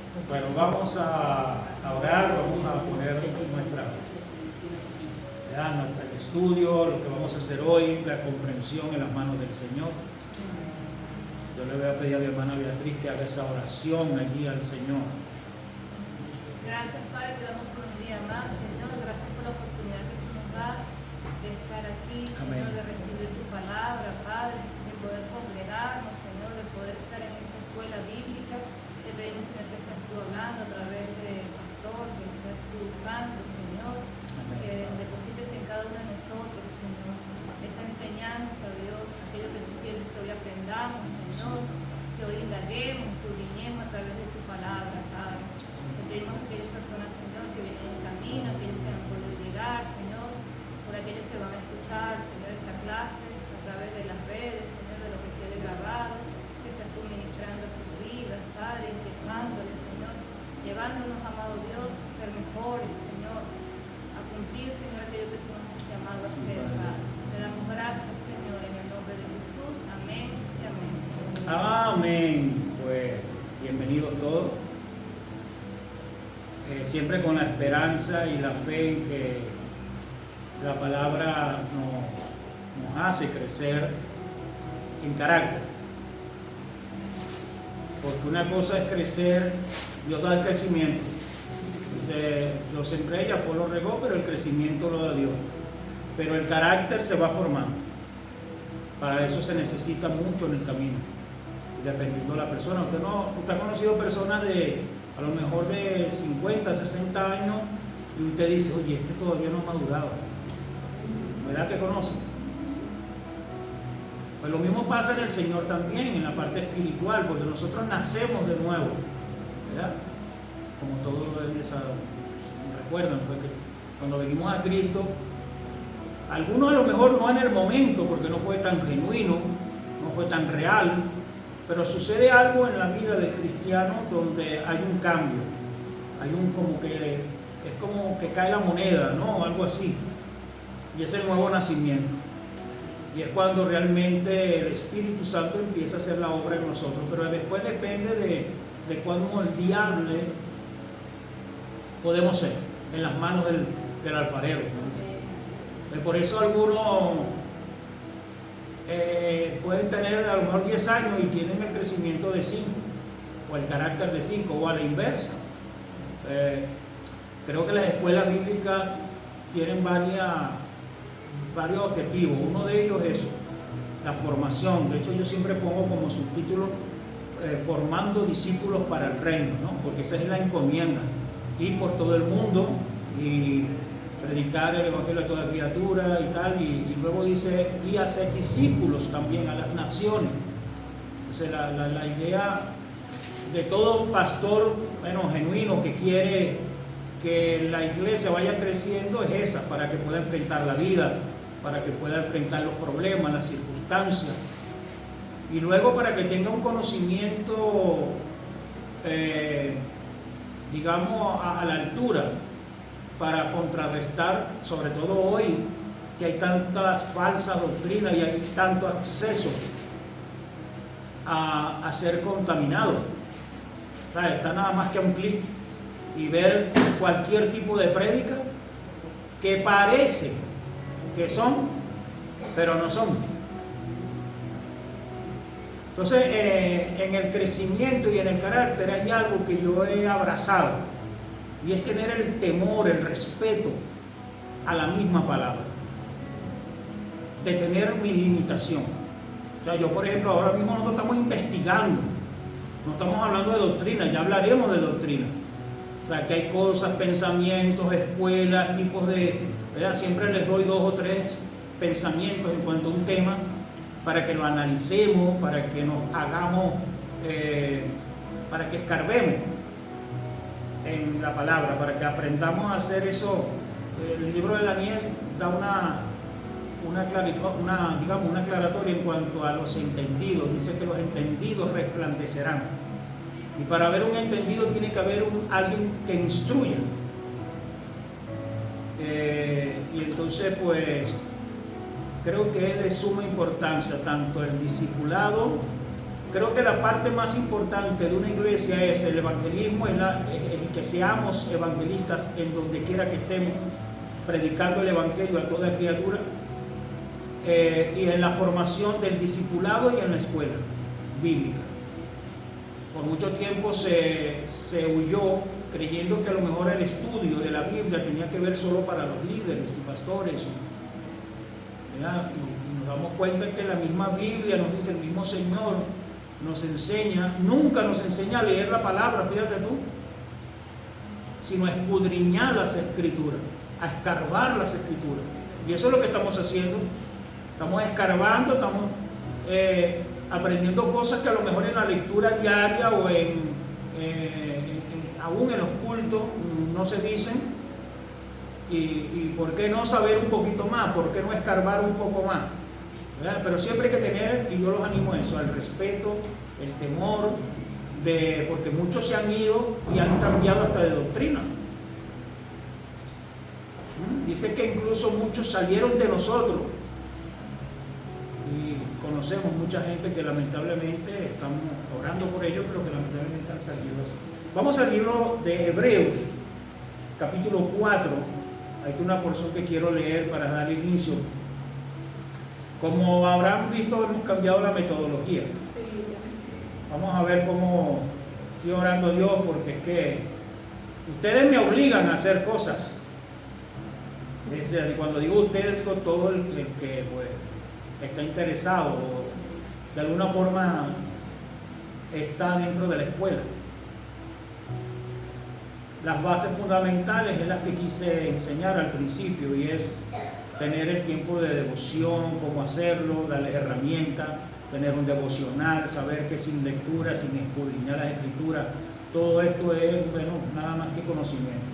Bueno, vamos a orar, vamos a poner nuestro estudio, lo que vamos a hacer hoy, la comprensión en las manos del Señor. Yo le voy a pedir a mi hermana Beatriz que haga esa oración allí al Señor. Gracias, Padre, te damos por un día más, Señor. Gracias por la oportunidad que tú nos das de estar aquí, Amén. Señor, de recibir tu palabra, Padre, de poder congregarnos, Señor, de poder estar en esta escuela bíblica. Te pedimos, Señor, que seas tú hablando a través del pastor, que seas tú usando, Señor, que deposites en cada uno de nosotros, Señor, esa enseñanza, Dios, aquello que tú quieres que hoy aprendamos, Señor, que hoy indaguemos, que originemos a través de tu palabra, Padre. Te pedimos a aquellas personas, Señor, que vienen en camino, aquellos que no han podido llegar, Señor, por aquellos que van a escuchar, Señor, esta clase a través de las redes, Señor, de lo que quede grabado, que seas tú ministrando a sus vidas, Padre, inyectándoles, Señor, llevándonos, amado Dios, a ser mejores, Señor, a cumplir, Señor, aquello que tú nos has llamado a hacer, Padre. Te damos gracias, Señor, en el nombre de Jesús. Amén y amén. Amén. Pues bienvenidos todos. Siempre con la esperanza y la fe en que la palabra nos hace crecer en carácter. Porque una cosa es crecer, Dios da el crecimiento. Entonces, yo sembré y Apolo regó, pero el crecimiento lo da Dios. Pero el carácter se va formando. Para eso se necesita mucho en el camino, dependiendo de la persona. Usted ha conocido personas de a lo mejor de 50, 60 años y usted dice, oye, este todavía no ha madurado. ¿Verdad que conoce? Pues lo mismo pasa en el Señor también, en la parte espiritual, porque nosotros nacemos de nuevo, ¿verdad? Como todos recuerdan, porque cuando venimos a Cristo, algunos a lo mejor no en el momento, porque no fue tan genuino, no fue tan real, pero sucede algo en la vida del cristiano donde hay un cambio, hay es como que cae la moneda, ¿no? Algo así, y es el nuevo nacimiento, y es cuando realmente el Espíritu Santo empieza a hacer la obra en nosotros, pero después depende de cuán moldeable podemos ser en las manos del alfarero, ¿no? Por eso algunos pueden tener a lo mejor 10 años y tienen el crecimiento de 5 o el carácter de 5 o a la inversa. Creo que las escuelas bíblicas tienen varios objetivos. Uno de ellos es la formación. De hecho, yo siempre pongo como subtítulo formando discípulos para el reino, ¿no? Porque esa es la encomienda, ir por todo el mundo y predicar el evangelio a toda criatura y tal, y luego dice, y hacer discípulos también a las naciones. Entonces la idea de todo pastor, genuino, que quiere que la iglesia vaya creciendo es esa, para que pueda enfrentar la vida, para que pueda enfrentar los problemas, las circunstancias, y luego para que tenga un conocimiento, digamos, a la altura, para contrarrestar, sobre todo hoy, que hay tantas falsas doctrinas y hay tanto acceso a ser contaminado. O sea, está nada más que a un clic y ver cualquier tipo de prédica que parece que son, pero no son. Entonces, en el crecimiento y en el carácter hay algo que yo he abrazado, y es tener el temor, el respeto a la misma palabra, de tener mi limitación. O sea, yo por ejemplo, ahora mismo nosotros estamos investigando, no estamos hablando de doctrina, ya hablaremos de doctrina. O sea, que hay cosas, pensamientos, escuelas, tipos de, ¿verdad? Siempre les doy 2 o 3 pensamientos en cuanto a un tema, para que lo analicemos, para que nos hagamos, para que escarbemos en la palabra, para que aprendamos a hacer eso. El libro de Daniel da una aclaratoria en cuanto a los entendidos. Dice que los entendidos resplandecerán, y para haber un entendido tiene que haber alguien que instruya. Y entonces pues creo que es de suma importancia tanto el discipulado Creo que la parte más importante de una iglesia es el evangelismo, es que seamos evangelistas en donde quiera que estemos, predicando el evangelio a toda criatura, y en la formación del discipulado y en la escuela bíblica. Por mucho tiempo se huyó creyendo que a lo mejor el estudio de la Biblia tenía que ver solo para los líderes y pastores, ¿verdad? Y nos damos cuenta que la misma Biblia nos dice, el mismo Señor nos enseña, nunca nos enseña a leer la palabra, fíjate tú, sino a escudriñar las escrituras, a escarbar las escrituras. Y eso es lo que estamos haciendo. Estamos escarbando, estamos aprendiendo cosas que a lo mejor en la lectura diaria o aún en los cultos no se dicen. Y ¿por qué no saber un poquito más? ¿Por qué no escarbar un poco más? ¿Verdad? Pero siempre hay que tener, y yo los animo a eso, al respeto, el temor, porque muchos se han ido y han cambiado hasta de doctrina. Dice que incluso muchos salieron de nosotros. Y conocemos mucha gente que lamentablemente, estamos orando por ellos, pero que lamentablemente han salido así. Vamos al libro de Hebreos, capítulo 4. Hay una porción que quiero leer para dar inicio. Como habrán visto, hemos cambiado la metodología. Vamos a ver cómo estoy orando a Dios, porque es que ustedes me obligan a hacer cosas. Cuando digo ustedes, digo todo el que pues, está interesado o de alguna forma está dentro de la escuela. Las bases fundamentales es las que quise enseñar al principio, y es tener el tiempo de devoción, cómo hacerlo, darles herramientas, tener un devocional, saber que sin lectura, sin escudriñar las escrituras, todo esto es, bueno, nada más que conocimiento.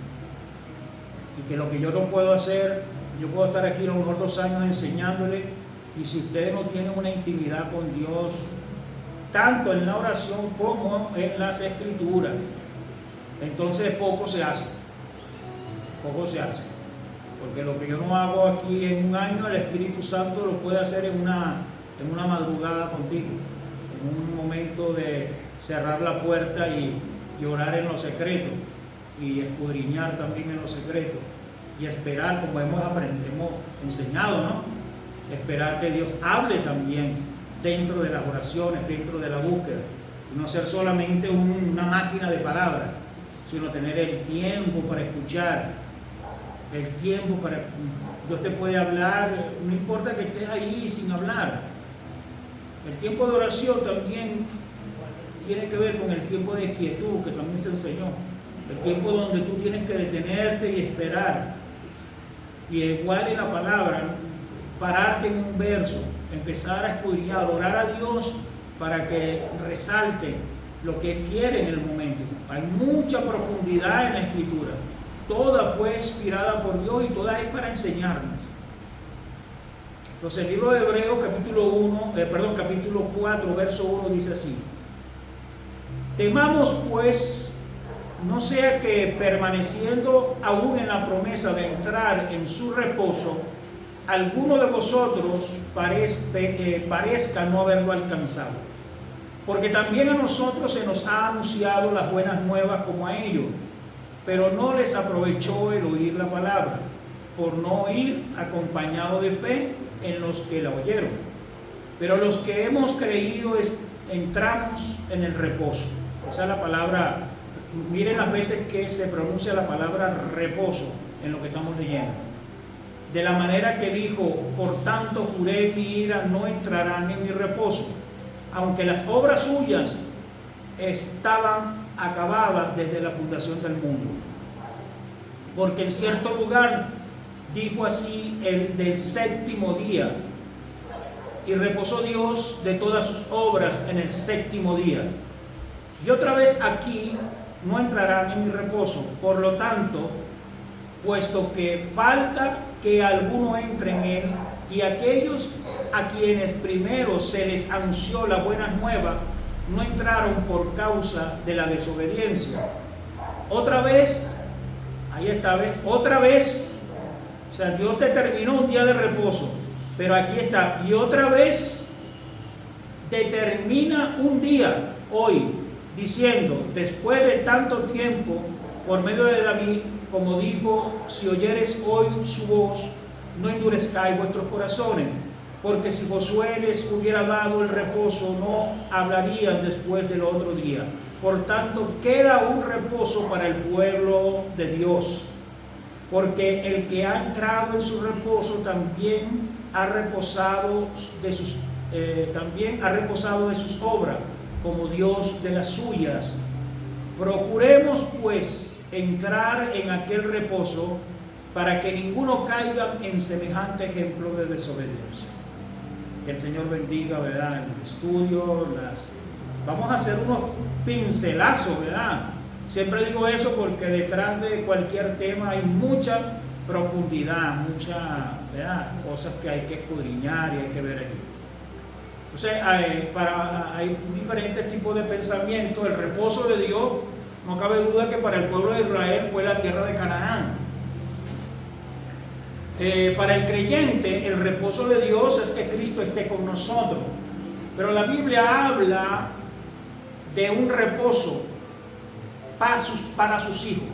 Y que lo que yo no puedo hacer, yo puedo estar aquí a lo mejor 2 años enseñándole, y si ustedes no tienen una intimidad con Dios, tanto en la oración como en las escrituras, entonces poco se hace. Porque lo que yo no hago aquí en 1 año, el Espíritu Santo lo puede hacer en una madrugada contigo, en un momento de cerrar la puerta y orar en lo secreto, y escudriñar también en lo secreto, y esperar, como hemos enseñado, ¿no? Esperar que Dios hable también dentro de las oraciones, dentro de la búsqueda, y no ser solamente una máquina de palabras, sino tener el tiempo para escuchar, el tiempo para... Dios te puede hablar, no importa que estés ahí sin hablar. El tiempo de oración también tiene que ver con el tiempo de quietud, que también se enseñó. El tiempo donde tú tienes que detenerte y esperar. Y igual en la palabra, pararte en un verso, empezar a escudriñar, orar a Dios para que resalte lo que Él quiere en el momento. Hay mucha profundidad en la Escritura. Toda fue inspirada por Dios y toda es para enseñarnos. Entonces el libro de Hebreos capítulo 4, verso 1 dice así: temamos pues, no sea que permaneciendo aún en la promesa de entrar en su reposo, alguno de vosotros parezca no haberlo alcanzado. Porque también a nosotros se nos ha anunciado las buenas nuevas como a ellos, pero no les aprovechó el oír la palabra, por no oír acompañado de fe en los que la oyeron. Pero los que hemos creído entramos en el reposo. Esa es la palabra. Miren las veces que se pronuncia la palabra reposo en lo que estamos leyendo. De la manera que dijo: por tanto juré en mi ira, no entrarán en mi reposo, aunque las obras suyas estaban acabadas desde la fundación del mundo. Porque en cierto lugar dijo así el del séptimo día, y reposó Dios de todas sus obras en el séptimo día. Y otra vez aquí: no entrarán en mi reposo. Por lo tanto, puesto que falta que alguno entre en él, y aquellos a quienes primero se les anunció la buena nueva no entraron por causa de la desobediencia. Otra vez, ahí está, ¿ves? Otra vez, o sea, Dios determinó un día de reposo, pero aquí está: y otra vez determina un día, hoy, diciendo, después de tanto tiempo, por medio de David, como dijo, si oyeres hoy su voz, no endurezcáis vuestros corazones, porque si Josué les hubiera dado el reposo, no hablarían después del otro día. Por tanto, queda un reposo para el pueblo de Dios, porque el que ha entrado en su reposo también ha reposado de sus obras, como Dios de las suyas. Procuremos pues entrar en aquel reposo, para que ninguno caiga en semejante ejemplo de desobediencia. Que el Señor bendiga, ¿verdad?, en el estudio. Vamos a hacer unos pincelazos, ¿verdad? Siempre digo eso porque detrás de cualquier tema hay mucha profundidad, ¿verdad?, cosas que hay que escudriñar y hay que ver aquí. Entonces, hay diferentes tipos de pensamiento. El reposo de Dios, no cabe duda que para el pueblo de Israel fue la tierra de Canaán. Para el creyente, el reposo de Dios es que Cristo esté con nosotros. Pero la Biblia habla de un reposo para sus hijos,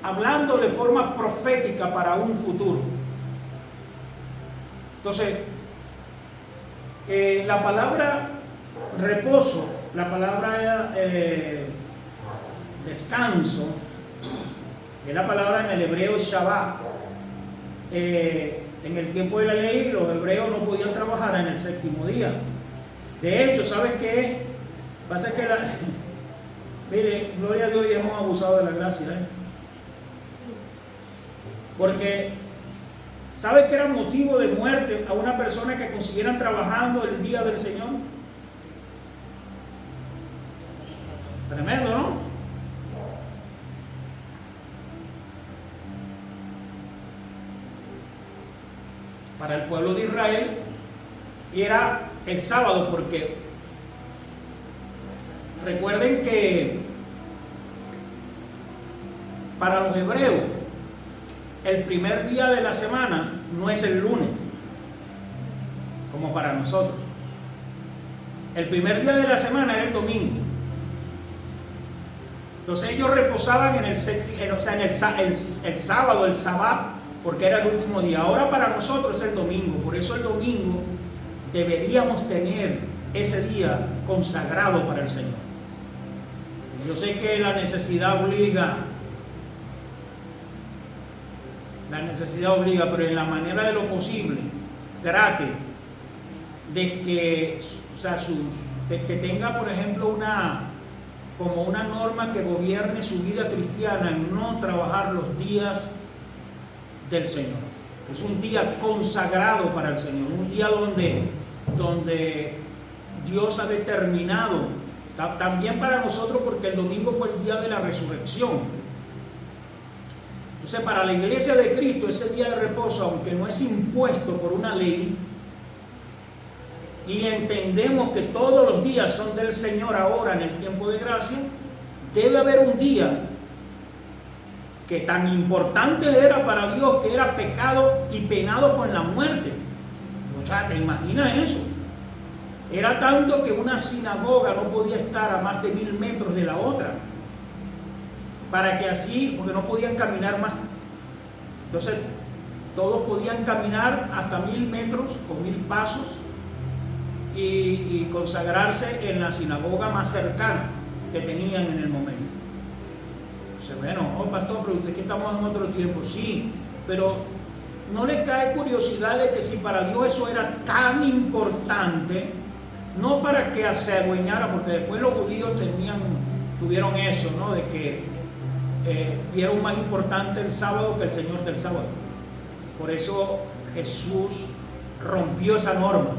hablando de forma profética para un futuro. Entonces, la palabra reposo, la palabra descanso, es la palabra en el hebreo Shabbat. En el tiempo de la ley, los hebreos no podían trabajar en el séptimo día. De hecho, ¿sabes qué? Pasa que mire, gloria a Dios, y hemos abusado de la gracia, porque ¿sabes qué era motivo de muerte a una persona que consiguieran trabajando el día del Señor? Tremendo, ¿no? Para el pueblo de Israel era el sábado, porque recuerden que para los hebreos el primer día de la semana no es el lunes, como para nosotros. El primer día de la semana era el domingo. Entonces ellos reposaban en el sábado, el Sabbat, porque era el último día. Ahora para nosotros es el domingo. Por eso el domingo deberíamos tener ese día consagrado para el Señor. Yo sé que la necesidad obliga, pero en la manera de lo posible, trate de que, que tenga, por ejemplo, como una norma que gobierne su vida cristiana, en no trabajar los días del Señor. Es un día consagrado para el Señor, un día donde Dios ha determinado, también para nosotros, porque el domingo fue el día de la resurrección. Entonces, para la iglesia de Cristo, ese día de reposo, aunque no es impuesto por una ley, y entendemos que todos los días son del Señor ahora en el tiempo de gracia, debe haber un día que tan importante era para Dios, que era pecado y penado con la muerte. O sea, ¿te imaginas eso? Era tanto que una sinagoga no podía estar a más de 1000 metros de la otra, para que así, porque no podían caminar más. Entonces, todos podían caminar hasta 1000 metros, con 1000 pasos, y consagrarse en la sinagoga más cercana que tenían en el momento. Bueno, pastor, pero usted que estamos en otro tiempo, sí, pero no le cae curiosidad de que si para Dios eso era tan importante, no para que se adueñara, porque después los judíos tuvieron eso, ¿no?, de que vieron más importante el sábado que el Señor del sábado. Por eso Jesús rompió esa norma,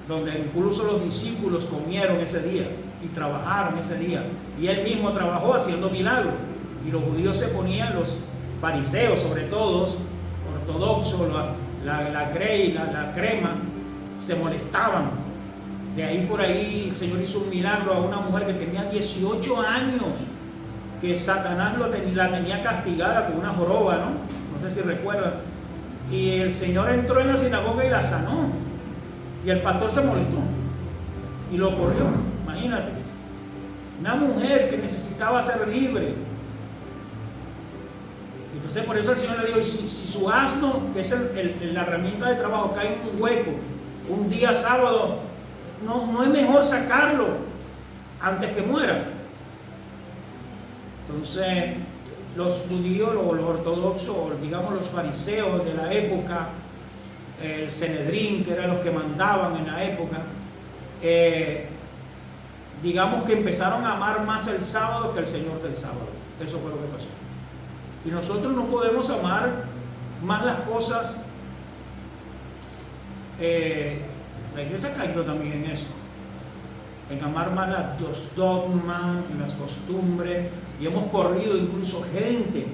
donde incluso los discípulos comieron ese día y trabajaron ese día, y él mismo trabajó haciendo milagros, y los judíos se ponían, los fariseos sobre todo, ortodoxos, la crema, se molestaban. De ahí por ahí el Señor hizo un milagro a una mujer que tenía 18 años, que Satanás la tenía castigada con una joroba, ¿no? No sé si recuerdan. Y el Señor entró en la sinagoga y la sanó. Y el pastor se molestó y lo corrió. Imagínate, una mujer que necesitaba ser libre. Entonces por eso el Señor le dijo, si su asno, que es la herramienta de trabajo, cae en un hueco un día sábado, no es mejor sacarlo antes que muera. Entonces los judíos, los ortodoxos, digamos los fariseos de la época, el Sanedrín, que eran los que mandaban en la época, digamos que empezaron a amar más el sábado que el Señor del sábado. Eso fue lo que pasó. Y nosotros no podemos amar más las cosas. La iglesia ha caído también en eso, en amar más los dogmas, en las costumbres, y hemos corrido incluso gente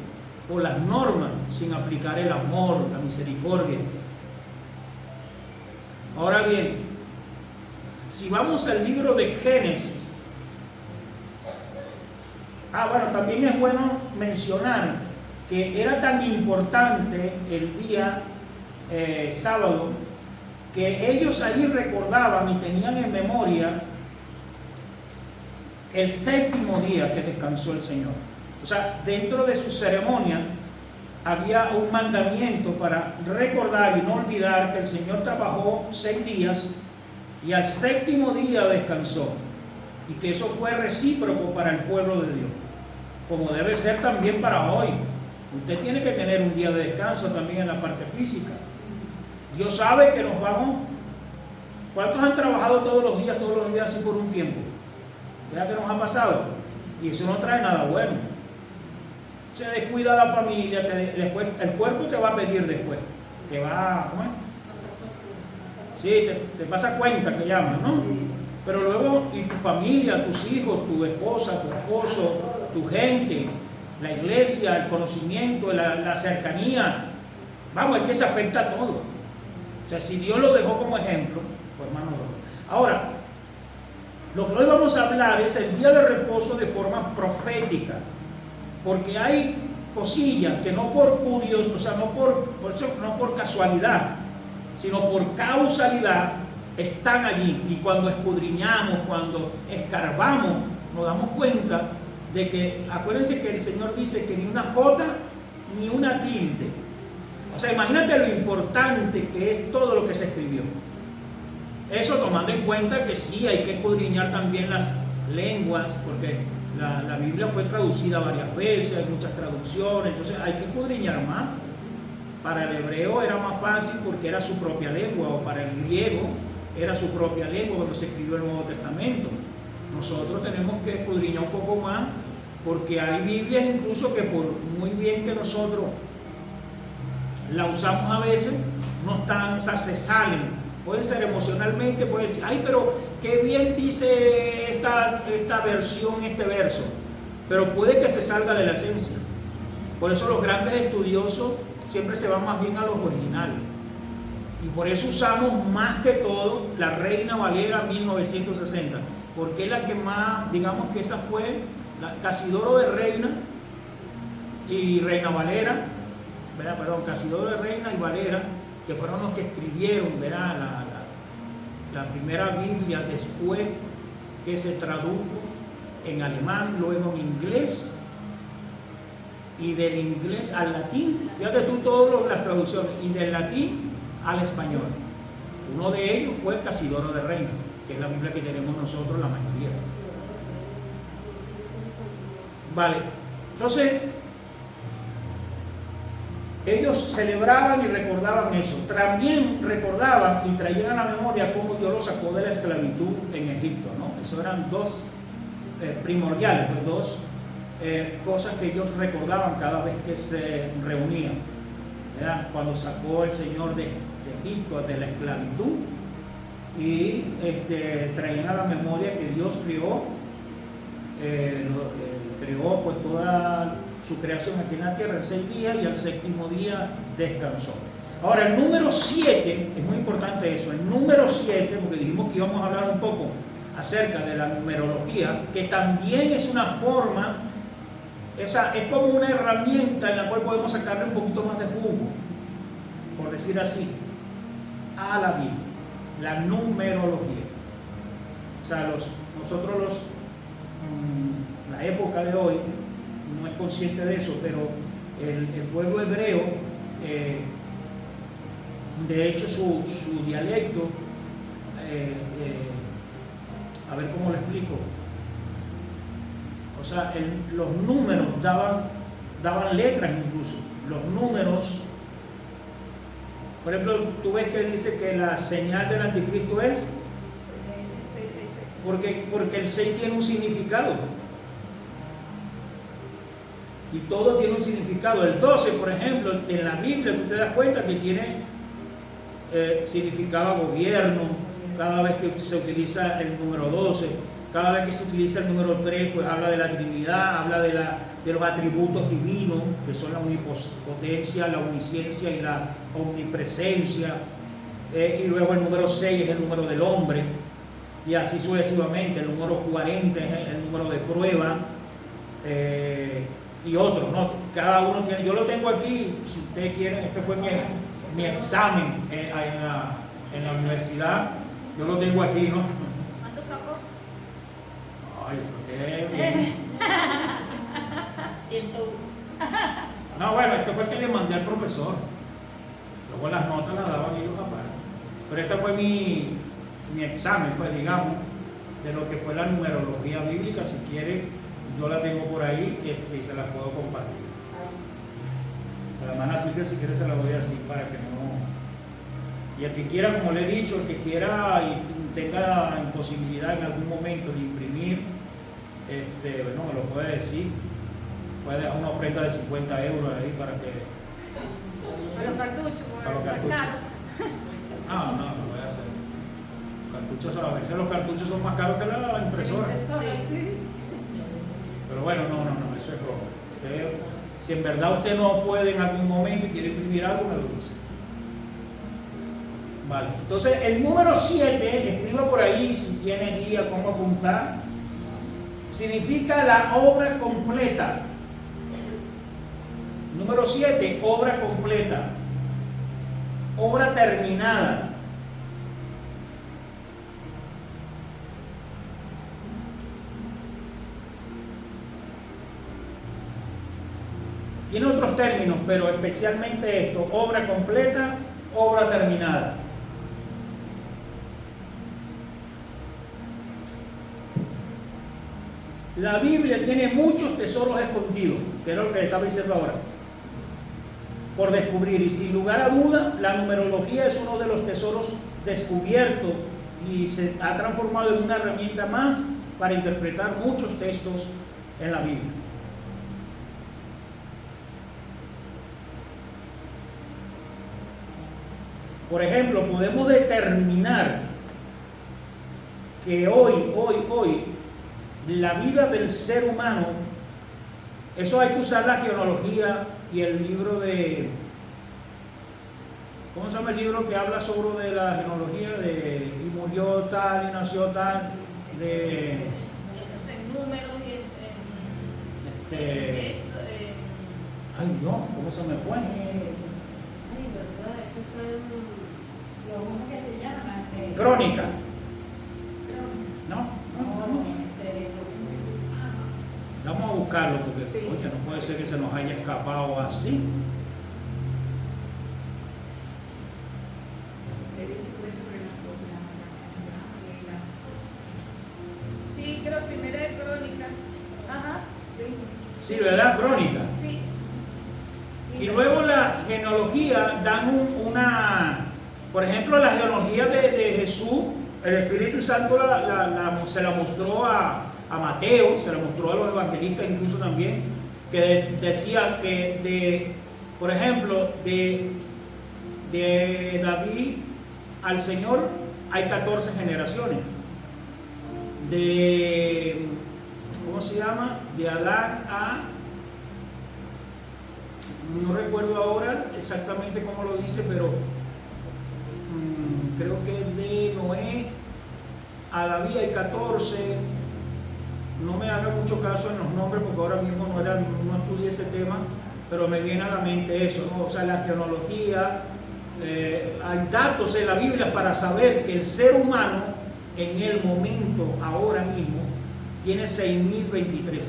por las normas sin aplicar el amor, la misericordia. Ahora bien, si vamos al libro de Génesis, bueno, también es bueno mencionar que era tan importante el día sábado, que ellos ahí recordaban y tenían en memoria el séptimo día que descansó el Señor. O sea, dentro de su ceremonia había un mandamiento para recordar y no olvidar que el Señor trabajó 6 días y al séptimo día descansó, y que eso fue recíproco para el pueblo de Dios, como debe ser también para hoy. Usted tiene que tener un día de descanso también en la parte física. Dios sabe que nos vamos. ¿Cuántos han trabajado todos los días así por un tiempo? ¿Verdad que nos ha pasado? Y eso no trae nada bueno. Se descuida la familia, después, el cuerpo te va a pedir después. Te va, ¿cómo es? Sí, te pasa cuenta que llaman, ¿no? Pero luego, y tu familia, tus hijos, tu esposa, tu esposo, tu gente, la iglesia, el conocimiento, la cercanía, vamos, es que se afecta a todo. O sea, si Dios lo dejó como ejemplo, pues hermano. Ahora, lo que hoy vamos a hablar es el día de reposo de forma profética, porque hay cosillas que no por curiosidad, o sea, no por casualidad, sino por causalidad están allí, y cuando escudriñamos, cuando escarbamos, nos damos cuenta de que, acuérdense que el Señor dice que ni una jota ni una tilde. O sea, imagínate lo importante que es todo lo que se escribió. Eso tomando en cuenta que sí hay que escudriñar también las lenguas, porque la Biblia fue traducida varias veces, hay muchas traducciones, entonces hay que escudriñar más. Para el hebreo era más fácil porque era su propia lengua, o para el griego era su propia lengua cuando se escribió el Nuevo Testamento. Nosotros tenemos que escudriñar un poco más, porque hay Biblias incluso que por muy bien que nosotros la usamos a veces, no están, o sea, se salen. Pueden ser emocionalmente, pueden decir, ay, pero qué bien dice esta versión, este verso, pero puede que se salga de la esencia. Por eso los grandes estudiosos siempre se van más bien a los originales, y por eso usamos más que todo la Reina Valera 1960, porque es la que más, digamos que esa fue la Casidoro de Reina y Reina Valera, ¿verdad? Perdón, Casidoro de Reina y Valera, que fueron los que escribieron, ¿verdad? La primera Biblia, después que se tradujo en alemán, luego en inglés, y del inglés al latín. Fíjate tú todas las traducciones, y del latín al español. Uno de ellos fue Casidoro de Reina, que es la Biblia que tenemos nosotros la mayoría. Vale, entonces ellos celebraban y recordaban eso. También recordaban y traían a la memoria cómo Dios los sacó de la esclavitud en Egipto, ¿no? Eso eran dos primordiales, pues dos cosas que ellos recordaban cada vez que se reunían, ¿verdad? Cuando sacó el Señor de Egipto, de la esclavitud, y traían a la memoria que Dios creó pues toda su creación aquí en la tierra en 6 días, y al séptimo día descansó. Ahora, el número 7, es muy importante eso, el número 7, porque dijimos que íbamos a hablar un poco acerca de la numerología, que también es una forma, o sea, es como una herramienta en la cual podemos sacarle un poquito más de jugo, por decir así, a la Biblia. la numerología. O sea, nosotros la época de hoy no es consciente de eso, pero el pueblo hebreo, de hecho su dialecto, a ver cómo lo explico, o sea, los números daban letras incluso, los números, por ejemplo, tú ves que dice que la señal del anticristo es, porque el 6 tiene un significado. Y todo tiene un significado. El 12, por ejemplo, en la Biblia tú te das cuenta que tiene significado a gobierno. Cada vez que se utiliza el número 12, cada vez que se utiliza el número 3, pues habla de la Trinidad, habla de los atributos divinos, que son la omnipotencia, la omnisciencia y la omnipresencia. Y luego el número 6 es el número del hombre, y así sucesivamente. El número 40 es el número de prueba. Y otros, ¿no? Cada uno tiene, yo lo tengo aquí, si ustedes quieren, este fue mi examen en la universidad, yo lo tengo aquí, ¿no? ¿Cuánto sacó? Ay, eso qué bien. 101. No, bueno, este fue el que le mandé al profesor, luego las notas las daban ellos aparte, pero este fue mi examen, pues digamos, de lo que fue la numerología bíblica. Si quieren, yo la tengo por ahí y se la puedo compartir. La hermana Silvia, si quiere, se la doy así para que no. Y el que quiera, como le he dicho, el que quiera y tenga imposibilidad en algún momento de imprimir, bueno, me lo puede decir. Puede dejar una ofrenda de 50 euros ahí para que. Para los cartuchos, para los cartuchos. No lo voy a hacer. Cartuchos, a veces los cartuchos son más caros que la impresora. Sí. Pero bueno, no, eso es rojo. Si en verdad usted no puede en algún momento y quiere imprimir algo, me lo dice. Vale, entonces el número 7, escriba por ahí si tiene guía cómo apuntar, significa la obra completa. Número 7, obra completa, obra terminada. Tiene otros términos, pero especialmente esto: obra completa, obra terminada. La Biblia tiene muchos tesoros escondidos, que es lo que le estaba diciendo ahora, por descubrir, y sin lugar a duda, la numerología es uno de los tesoros descubiertos y se ha transformado en una herramienta más para interpretar muchos textos en la Biblia. Por ejemplo, podemos determinar que hoy, la vida del ser humano, eso hay que usar la genealogía y el libro de, ¿cómo se llama el libro que habla sobre de la genealogía? Y murió tal y nació tal, de números y ay no, ¿cómo se me fue? ¿Cómo que se llama? Crónica. ¿No? Vamos a buscarlo porque, sí, oye, no puede ser que se nos haya escapado así. Sí, creo primera de Crónica. Ajá, sí. Sí, ¿verdad? Crónica. Sí. Y luego la genealogía dan por ejemplo, la genealogía de Jesús, el Espíritu Santo se la mostró a Mateo, se la mostró a los evangelistas incluso también, que decía que por ejemplo, de David al Señor hay 14 generaciones. ¿Cómo se llama? De Adán a, no recuerdo ahora exactamente cómo lo dice, pero creo que de Noé a David hay 14. No me haga mucho caso en los nombres porque ahora mismo no estudié ese tema, pero me viene a la mente eso, ¿no? O sea, la genealogía hay datos en la Biblia para saber que el ser humano en el momento, ahora mismo, tiene 6.023 años.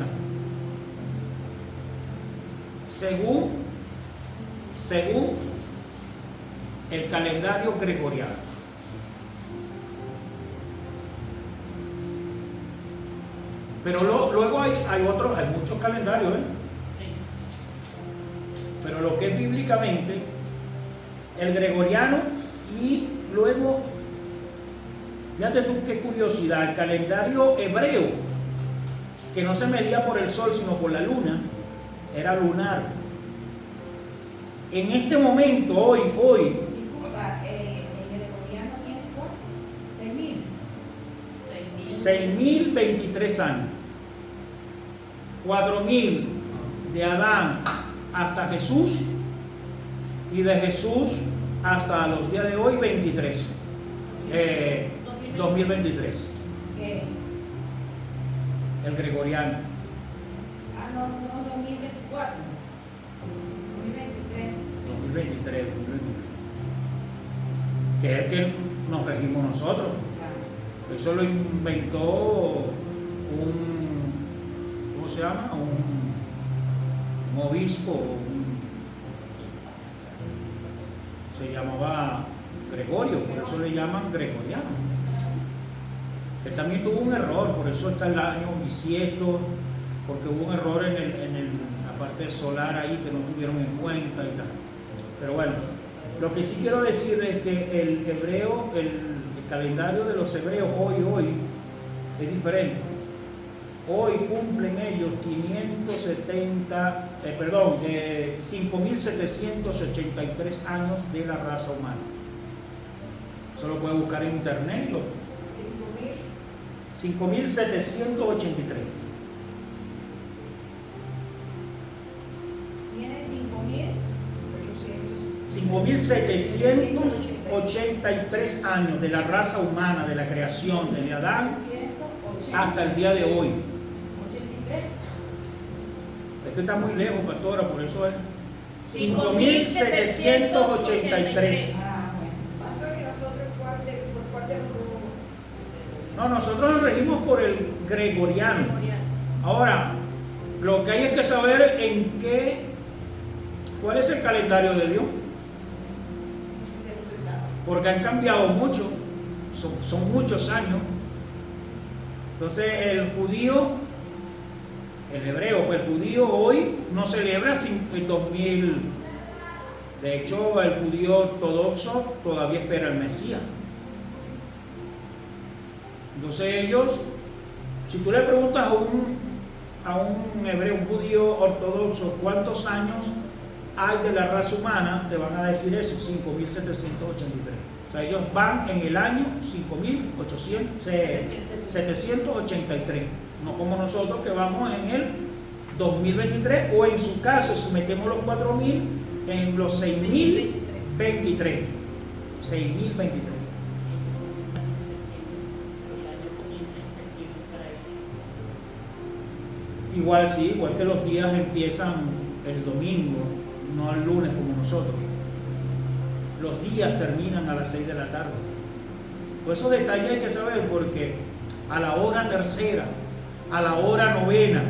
Según el calendario gregoriano. Pero luego hay muchos calendarios, pero lo que es bíblicamente, el gregoriano, y luego, fíjate tú qué curiosidad, el calendario hebreo, que no se medía por el sol sino por la luna, era lunar. En este momento, hoy. Disculpa, el gregoriano tiene ¿cuánto? 6.023 años. 4.000 de Adán hasta Jesús, y de Jesús hasta los días de hoy 23. 2023. ¿Qué? El gregoriano. No, 2024. 2023. 2023. Que es el que nos regimos nosotros. Eso lo inventó ¿cómo se llama? Un obispo, se llamaba Gregorio, por eso le llaman gregoriano. Él también tuvo un error, por eso está el año bisiesto, porque hubo un error en la parte solar ahí que no tuvieron en cuenta y tal. Pero bueno, lo que sí quiero decir es que el hebreo, el calendario de los hebreos hoy es diferente. Hoy cumplen ellos 5.783 años de la raza humana. Eso lo puede buscar en internet. 5.783. Tiene 5.783 años de la raza humana, de la creación, desde Adán hasta el día de hoy. 83. Es que está muy lejos, pastora, por eso es 5.783. Pastor, ¿y nosotros por cuál de los grupos? No, nosotros nos regimos por el gregoriano. Ahora, lo que hay es que saber cuál es el calendario de Dios. Porque han cambiado mucho, son muchos años. Entonces el hebreo, pues el judío hoy no celebra el 2000. De hecho, el judío ortodoxo todavía espera el Mesías. Entonces ellos, si tú le preguntas a un hebreo, un judío ortodoxo, cuántos años hay de la raza humana, te van a decir eso, 5.783. O sea, ellos van en el año 5.783, no como nosotros que vamos en el 2023, o en su caso, si metemos los 4.000, en los 6.023. 6.023. Igual que los días empiezan el domingo, no el lunes como nosotros. Los días terminan a las 6 de la tarde. Pues esos detalles hay que saber, porque a la hora tercera, a la hora novena,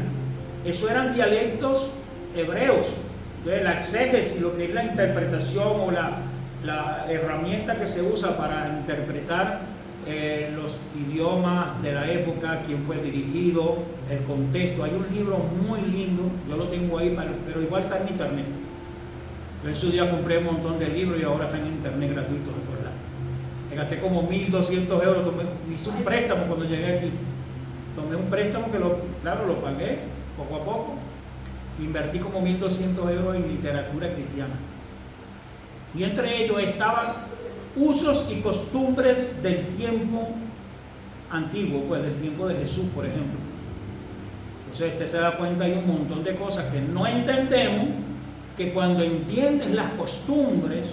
eso eran dialectos hebreos. Entonces la exégesis, lo que es la interpretación o la herramienta que se usa para interpretar los idiomas de la época, quién fue dirigido, el contexto. Hay un libro muy lindo, yo lo tengo ahí, pero igual está en internet. Yo en su día compré un montón de libros y ahora están en internet gratuitos en todos lados. Me gasté como 1.200 euros, hice un préstamo cuando llegué aquí. Tomé un préstamo que lo pagué poco a poco. Invertí como 1.200 euros en literatura cristiana. Y entre ellos estaban usos y costumbres del tiempo antiguo, pues del tiempo de Jesús, por ejemplo. Entonces usted se da cuenta, hay un montón de cosas que no entendemos, que cuando entiendes las costumbres,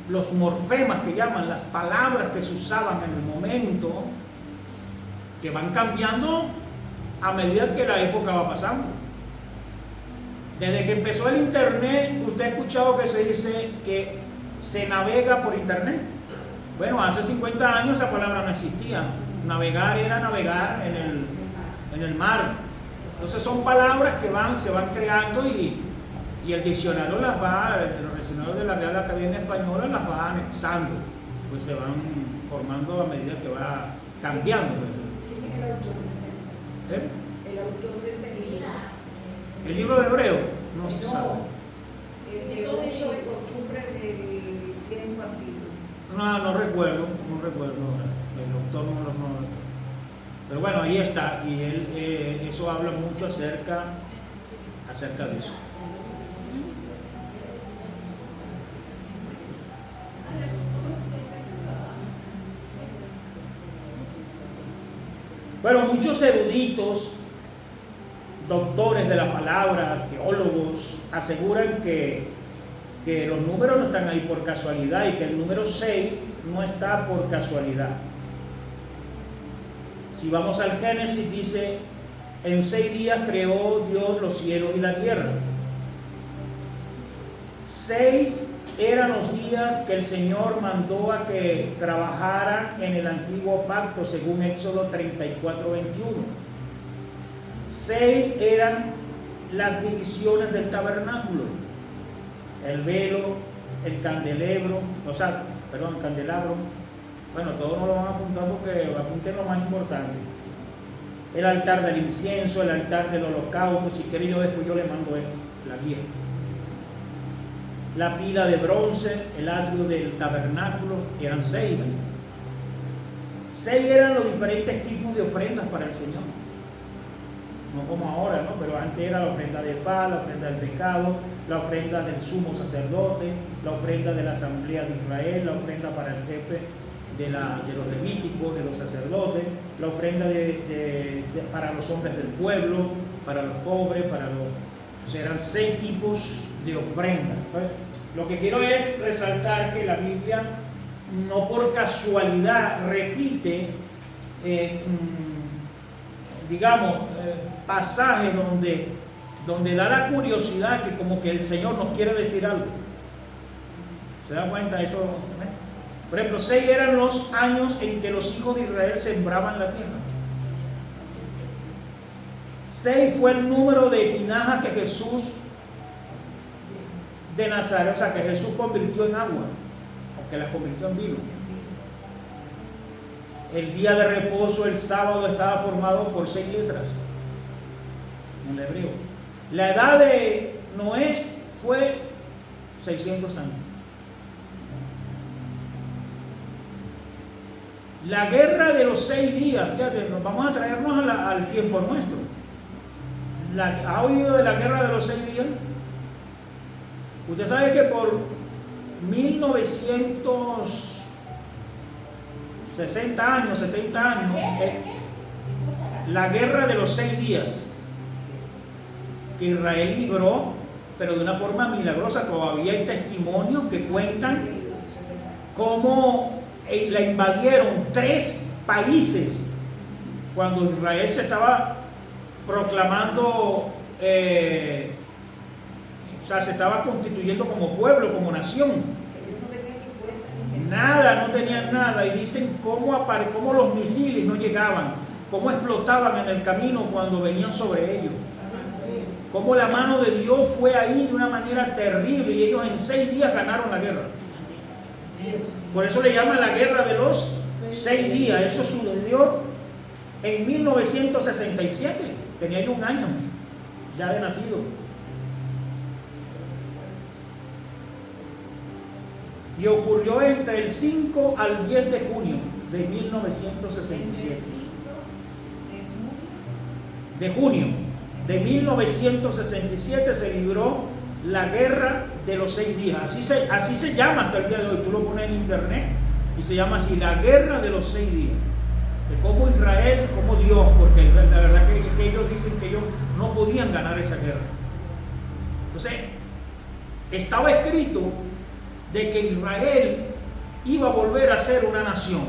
los morfemas que llaman, las palabras que se usaban en el momento, que van cambiando a medida que la época va pasando. Desde que empezó el internet, usted ha escuchado que se dice que se navega por internet. Bueno, hace 50 años esa palabra no existía. Navegar era navegar en el mar. Entonces son palabras que se van creando y el diccionario los diccionarios de la Real Academia Española las va anexando, pues se van formando a medida que va cambiando. ¿Quién es el autor de ese libro? El autor de ese libro. El libro de Hebreo, no se sabe. El de uso y costumbres del tiempo antiguo. No recuerdo ahora. El autor no. Pero bueno, ahí está, y eso habla mucho acerca de eso. Bueno, muchos eruditos, doctores de la palabra, teólogos, aseguran que los números no están ahí por casualidad y que el número 6 no está por casualidad. Si vamos al Génesis, dice, en 6 días creó Dios los cielos y la tierra. 6 eran los días que el Señor mandó a que trabajaran en el antiguo pacto, según Éxodo 34:21. 6 eran las divisiones del tabernáculo: el velo, el candelabro. Bueno, todos no lo van a apuntar porque apunten lo más importante. El altar del incienso, el altar del holocausto. Si quiere después yo le mando esto, la guía. La pila de bronce, el atrio del tabernáculo, eran 6. 6 eran los diferentes tipos de ofrendas para el Señor. No como ahora, ¿no? Pero antes era la ofrenda de paz, la ofrenda del pecado, la ofrenda del sumo sacerdote, la ofrenda de la asamblea de Israel, la ofrenda para el jefe de los levíticos, de los sacerdotes, la ofrenda para los hombres del pueblo, para los pobres, o sea, eran 6 tipos de ofrendas. Lo que quiero es resaltar que la Biblia no por casualidad repite pasajes donde da la curiosidad que como que el Señor nos quiere decir algo. ¿Se da cuenta de eso? Por ejemplo, 6 eran los años en que los hijos de Israel sembraban la tierra. 6 fue el número de tinajas que Jesús de Nazaret, o sea, que Jesús convirtió en agua, o que las convirtió en vino. El día de reposo, el sábado, estaba formado por 6 letras en el hebreo. La edad de Noé fue 600 años. La guerra de los 6 días, fíjate, vamos a traernos al tiempo nuestro. ¿Ha oído de la guerra de los 6 días? Usted sabe que por 1960 años, 70 años, la guerra de los 6 días que Israel libró, pero de una forma milagrosa. Todavía hay testimonios que cuentan cómo la invadieron 3 países cuando Israel se estaba proclamando, se estaba constituyendo como pueblo, como nación. No tenían nada, y dicen cómo los misiles no llegaban, cómo explotaban en el camino cuando venían sobre ellos, cómo la mano de Dios fue ahí de una manera terrible, y ellos en 6 días ganaron la guerra. Por eso le llaman la guerra de los 6 días. Eso sucedió en 1967, tenía yo 1 año ya de nacido. Y ocurrió entre el 5 al 10 de junio de 1967. De junio de 1967 se libró la guerra de los 6 días. Así se llama hasta el día de hoy. Tú lo pones en internet y se llama así, la guerra de los 6 días. De cómo Israel, cómo Dios, porque la verdad que ellos dicen que ellos no podían ganar esa guerra. Entonces, estaba escrito de que Israel iba a volver a ser una nación.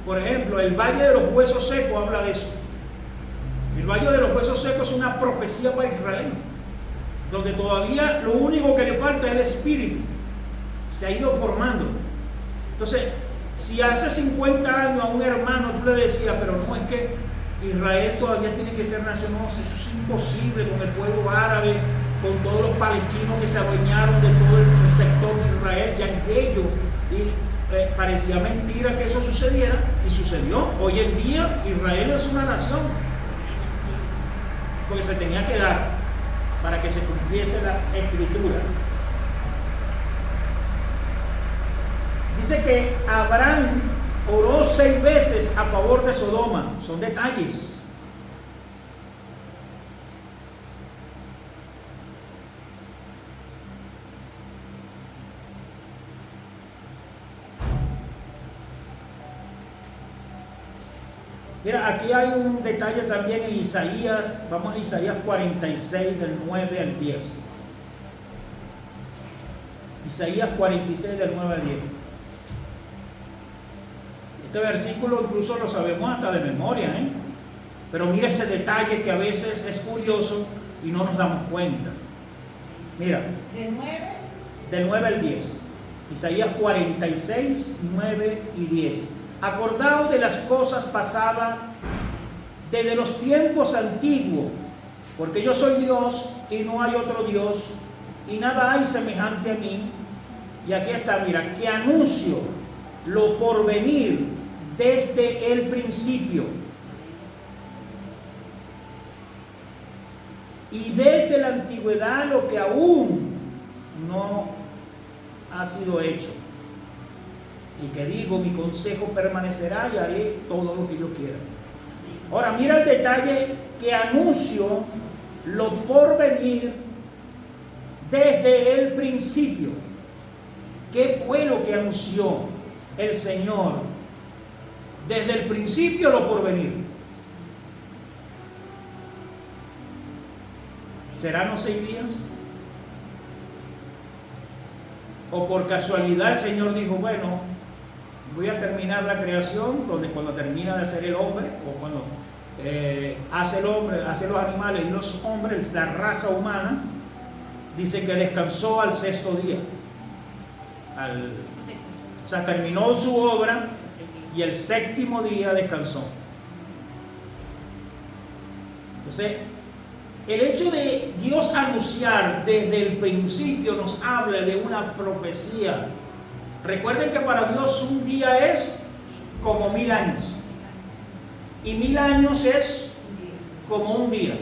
Por ejemplo, el Valle de los Huesos Secos habla de eso. El Valle de los Huesos Secos es una profecía para Israel, donde todavía lo único que le falta es el espíritu. se ha ido formando. Entonces, si hace 50 años a un hermano tú le decías, pero no, es que Israel todavía tiene que ser nación, no, eso es imposible con el pueblo árabe, con todos los palestinos que se adueñaron de todo el sector de Israel, ya es de ellos. Y parecía mentira que eso sucediera, y sucedió. Hoy en día Israel es una nación, porque se tenía que dar para que se cumpliesen las escrituras. Dice que Abraham oró 6 veces a favor de Sodoma. Son detalles. Mira, aquí hay un detalle también en Isaías. Vamos a Isaías 46 del 9 al 10. Isaías 46 del 9 al 10. Este versículo incluso lo sabemos hasta de memoria, pero mira ese detalle que a veces es curioso y no nos damos cuenta. Mira, del 9 al 10. Isaías 46, 9 y 10. Acordaos de las cosas pasadas desde los tiempos antiguos, porque yo soy Dios y no hay otro Dios, y nada hay semejante a mí. Y aquí está, mira, que anuncio lo por venir desde el principio, y desde la antigüedad lo que aún no ha sido hecho. Y que digo, mi consejo permanecerá y haré todo lo que yo quiera. Ahora mira el detalle, que anuncio lo por venir desde el principio. ¿Qué fue lo que anunció el Señor? Desde el principio lo por venir. ¿Serán los 6 días? ¿O por casualidad el Señor dijo, bueno, voy a terminar la creación, cuando termina de hacer el hombre, o cuando hace el hombre, hace los animales y los hombres, la raza humana, dice que descansó al 6º día. O sea, terminó su obra y el 7º día descansó. Entonces, el hecho de Dios anunciar desde el principio nos habla de una profecía. Recuerden que para Dios un día es como 1000 años. Y 1000 años es como un día.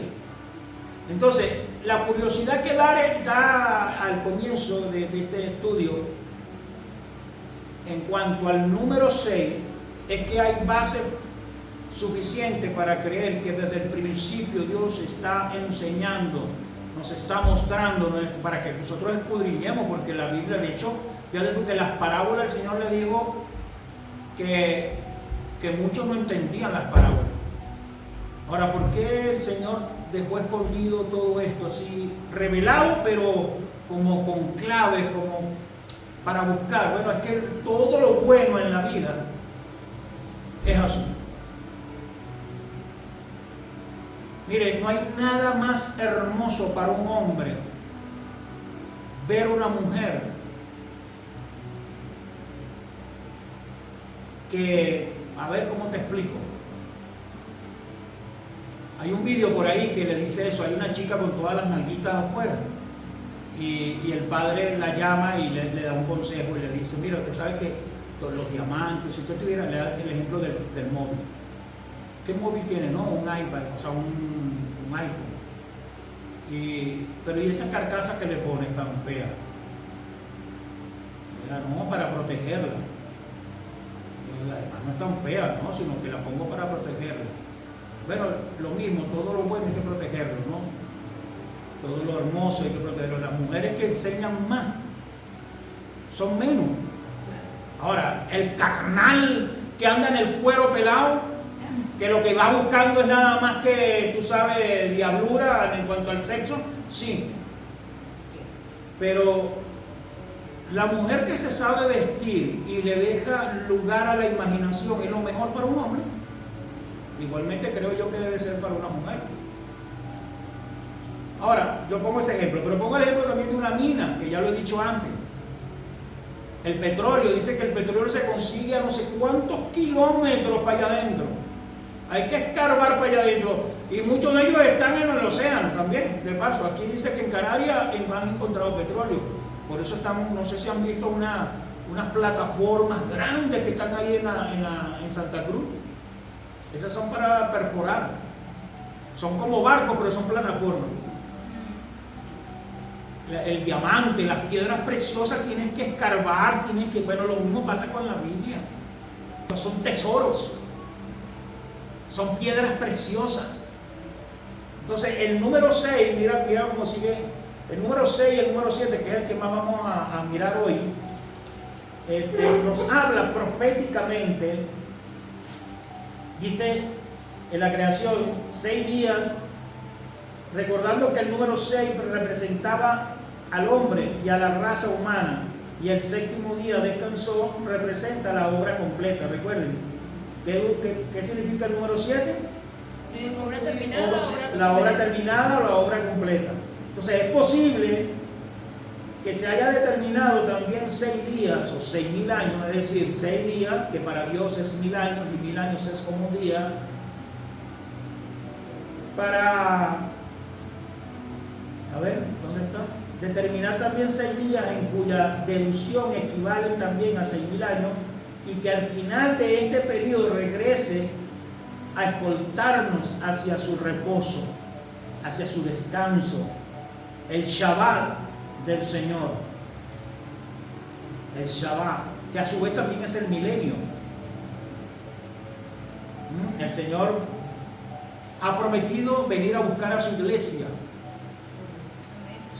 Entonces, la curiosidad que da al comienzo de este estudio en cuanto al número 6 es que hay base suficiente para creer que desde el principio Dios está enseñando, nos está mostrando para que nosotros escudriñemos, porque la Biblia, de hecho, fíjate tú que las parábolas el Señor le dijo que muchos no entendían las parábolas. Ahora, ¿por qué el Señor dejó escondido todo esto así, revelado, pero como con claves, como para buscar? Bueno, es que todo lo bueno en la vida es así. Mire, no hay nada más hermoso para un hombre ver una mujer que, a ver cómo te explico. Hay un vídeo por ahí que le dice eso. Hay una chica con todas las nalguitas afuera y el padre la llama y le da un consejo y le dice, mira, usted sabe que los diamantes, si usted tuviera, le da el ejemplo del móvil. ¿Qué móvil tiene? No, un iPad, o sea, un iPhone. Pero ¿y esa carcasa que le pone tan fea? No, para protegerla. Además no es tan fea, ¿no? Sino que la pongo para protegerla. Bueno, lo mismo, todo lo bueno hay que protegerlo, ¿no? Todo lo hermoso hay que protegerlo. Las mujeres que enseñan más son menos. Ahora, el carnal que anda en el cuero pelado, que lo que va buscando es nada más que, tú sabes, diablura en cuanto al sexo, sí. Pero la mujer que se sabe vestir y le deja lugar a la imaginación es lo mejor para un hombre. Igualmente creo yo que debe ser para una mujer. Ahora, yo pongo ese ejemplo, pero pongo el ejemplo también de una mina, que ya lo he dicho antes. El petróleo, dice que el petróleo se consigue a no sé cuántos kilómetros para allá adentro. Hay que escarbar para allá adentro. Y muchos de ellos están en el océano también, de paso. Aquí dice que en Canarias han encontrado petróleo. Por eso estamos, no sé si han visto unas plataformas grandes que están ahí en Santa Cruz. Esas son para perforar. Son como barcos, pero son plataformas. El diamante, las piedras preciosas tienes que escarbar, bueno, lo mismo pasa con la Biblia. Son tesoros, son piedras preciosas. Entonces el número 6, mira cómo sigue, el número 6 y el número 7, que es el que más vamos a mirar hoy, nos habla proféticamente. Dice en la creación 6 días, recordando que el número 6 representaba al hombre y a la raza humana, y el séptimo día descansó, representa la obra completa. Recuerden, ¿qué significa el número 7? Obra terminada, la obra terminada o la obra completa. Entonces es posible que se haya determinado también 6 días o 6.000 años, es decir, 6 días, que para Dios es 1.000 años y 1.000 años es como un día, para, a ver, ¿dónde está? Determinar también 6 días en cuya deducción equivale también a 6.000 años, y que al final de este periodo regrese a escoltarnos hacia su reposo, hacia su descanso, el Shabbat del Señor, el Shabbat, que a su vez también es el milenio. El Señor ha prometido venir a buscar a su iglesia,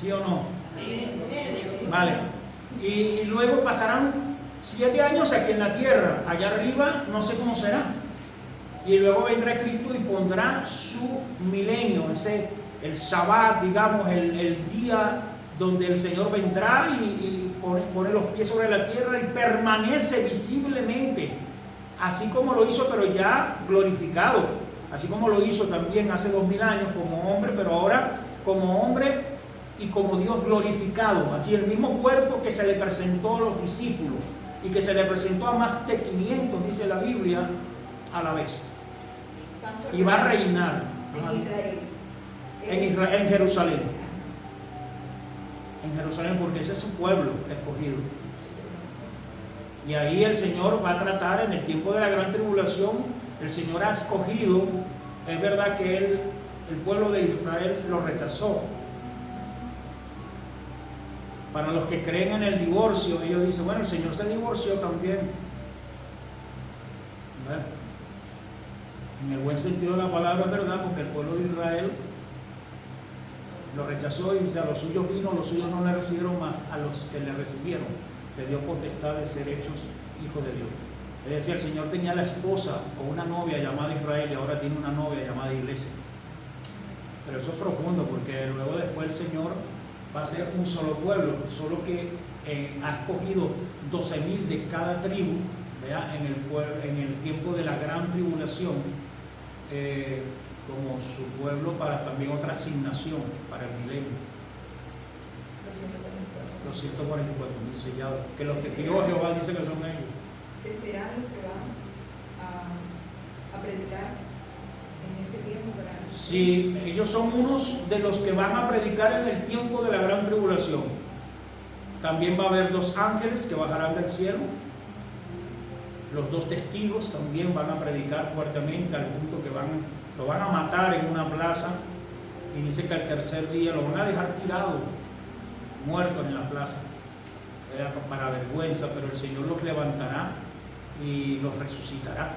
¿sí o no? Vale. Y luego pasarán 7 años aquí en la tierra, allá arriba no sé cómo será. Y luego vendrá Cristo y pondrá su milenio, el Shabbat, digamos, el día donde el Señor vendrá y pone los pies sobre la tierra y permanece visiblemente, así como lo hizo, pero ya glorificado, así como lo hizo también hace 2.000 años como hombre, pero ahora como hombre y como Dios glorificado, así el mismo cuerpo que se le presentó a los discípulos y que se le presentó a más de 500, dice la Biblia, a la vez. Y va a reinar en Israel, en Jerusalén. En Jerusalén, porque ese es su pueblo escogido. Y ahí el Señor va a tratar en el tiempo de la gran tribulación. El Señor ha escogido. Es verdad que el pueblo de Israel lo rechazó. Para los que creen en el divorcio, ellos dicen, bueno, el Señor se divorció también. ¿Verdad? En el buen sentido de la palabra, es verdad, porque el pueblo de Israel lo rechazó y dice, a los suyos vino, los suyos no le recibieron, más a los que le recibieron le dio potestad de ser hechos hijos de Dios. Es decir, el Señor tenía la esposa o una novia llamada Israel y ahora tiene una novia llamada Iglesia. Pero eso es profundo, porque luego después el Señor va a ser un solo pueblo, solo que ha escogido 12.000 de cada tribu, ¿verdad? En el tiempo de la gran tribulación, como su pueblo, para también otra asignación para el milenio. Los 144.000 sellados, que los testigos de Jehová dicen que son ellos. Que serán los que van a predicar en ese tiempo. Sí, ellos son unos de los que van a predicar en el tiempo de la gran tribulación. También va a haber 2 ángeles que bajarán del cielo. Los 2 testigos también van a predicar fuertemente, al punto que lo van a matar en una plaza, y dice que al tercer día lo van a dejar tirado, muerto en la plaza, para vergüenza, pero el Señor los levantará y los resucitará.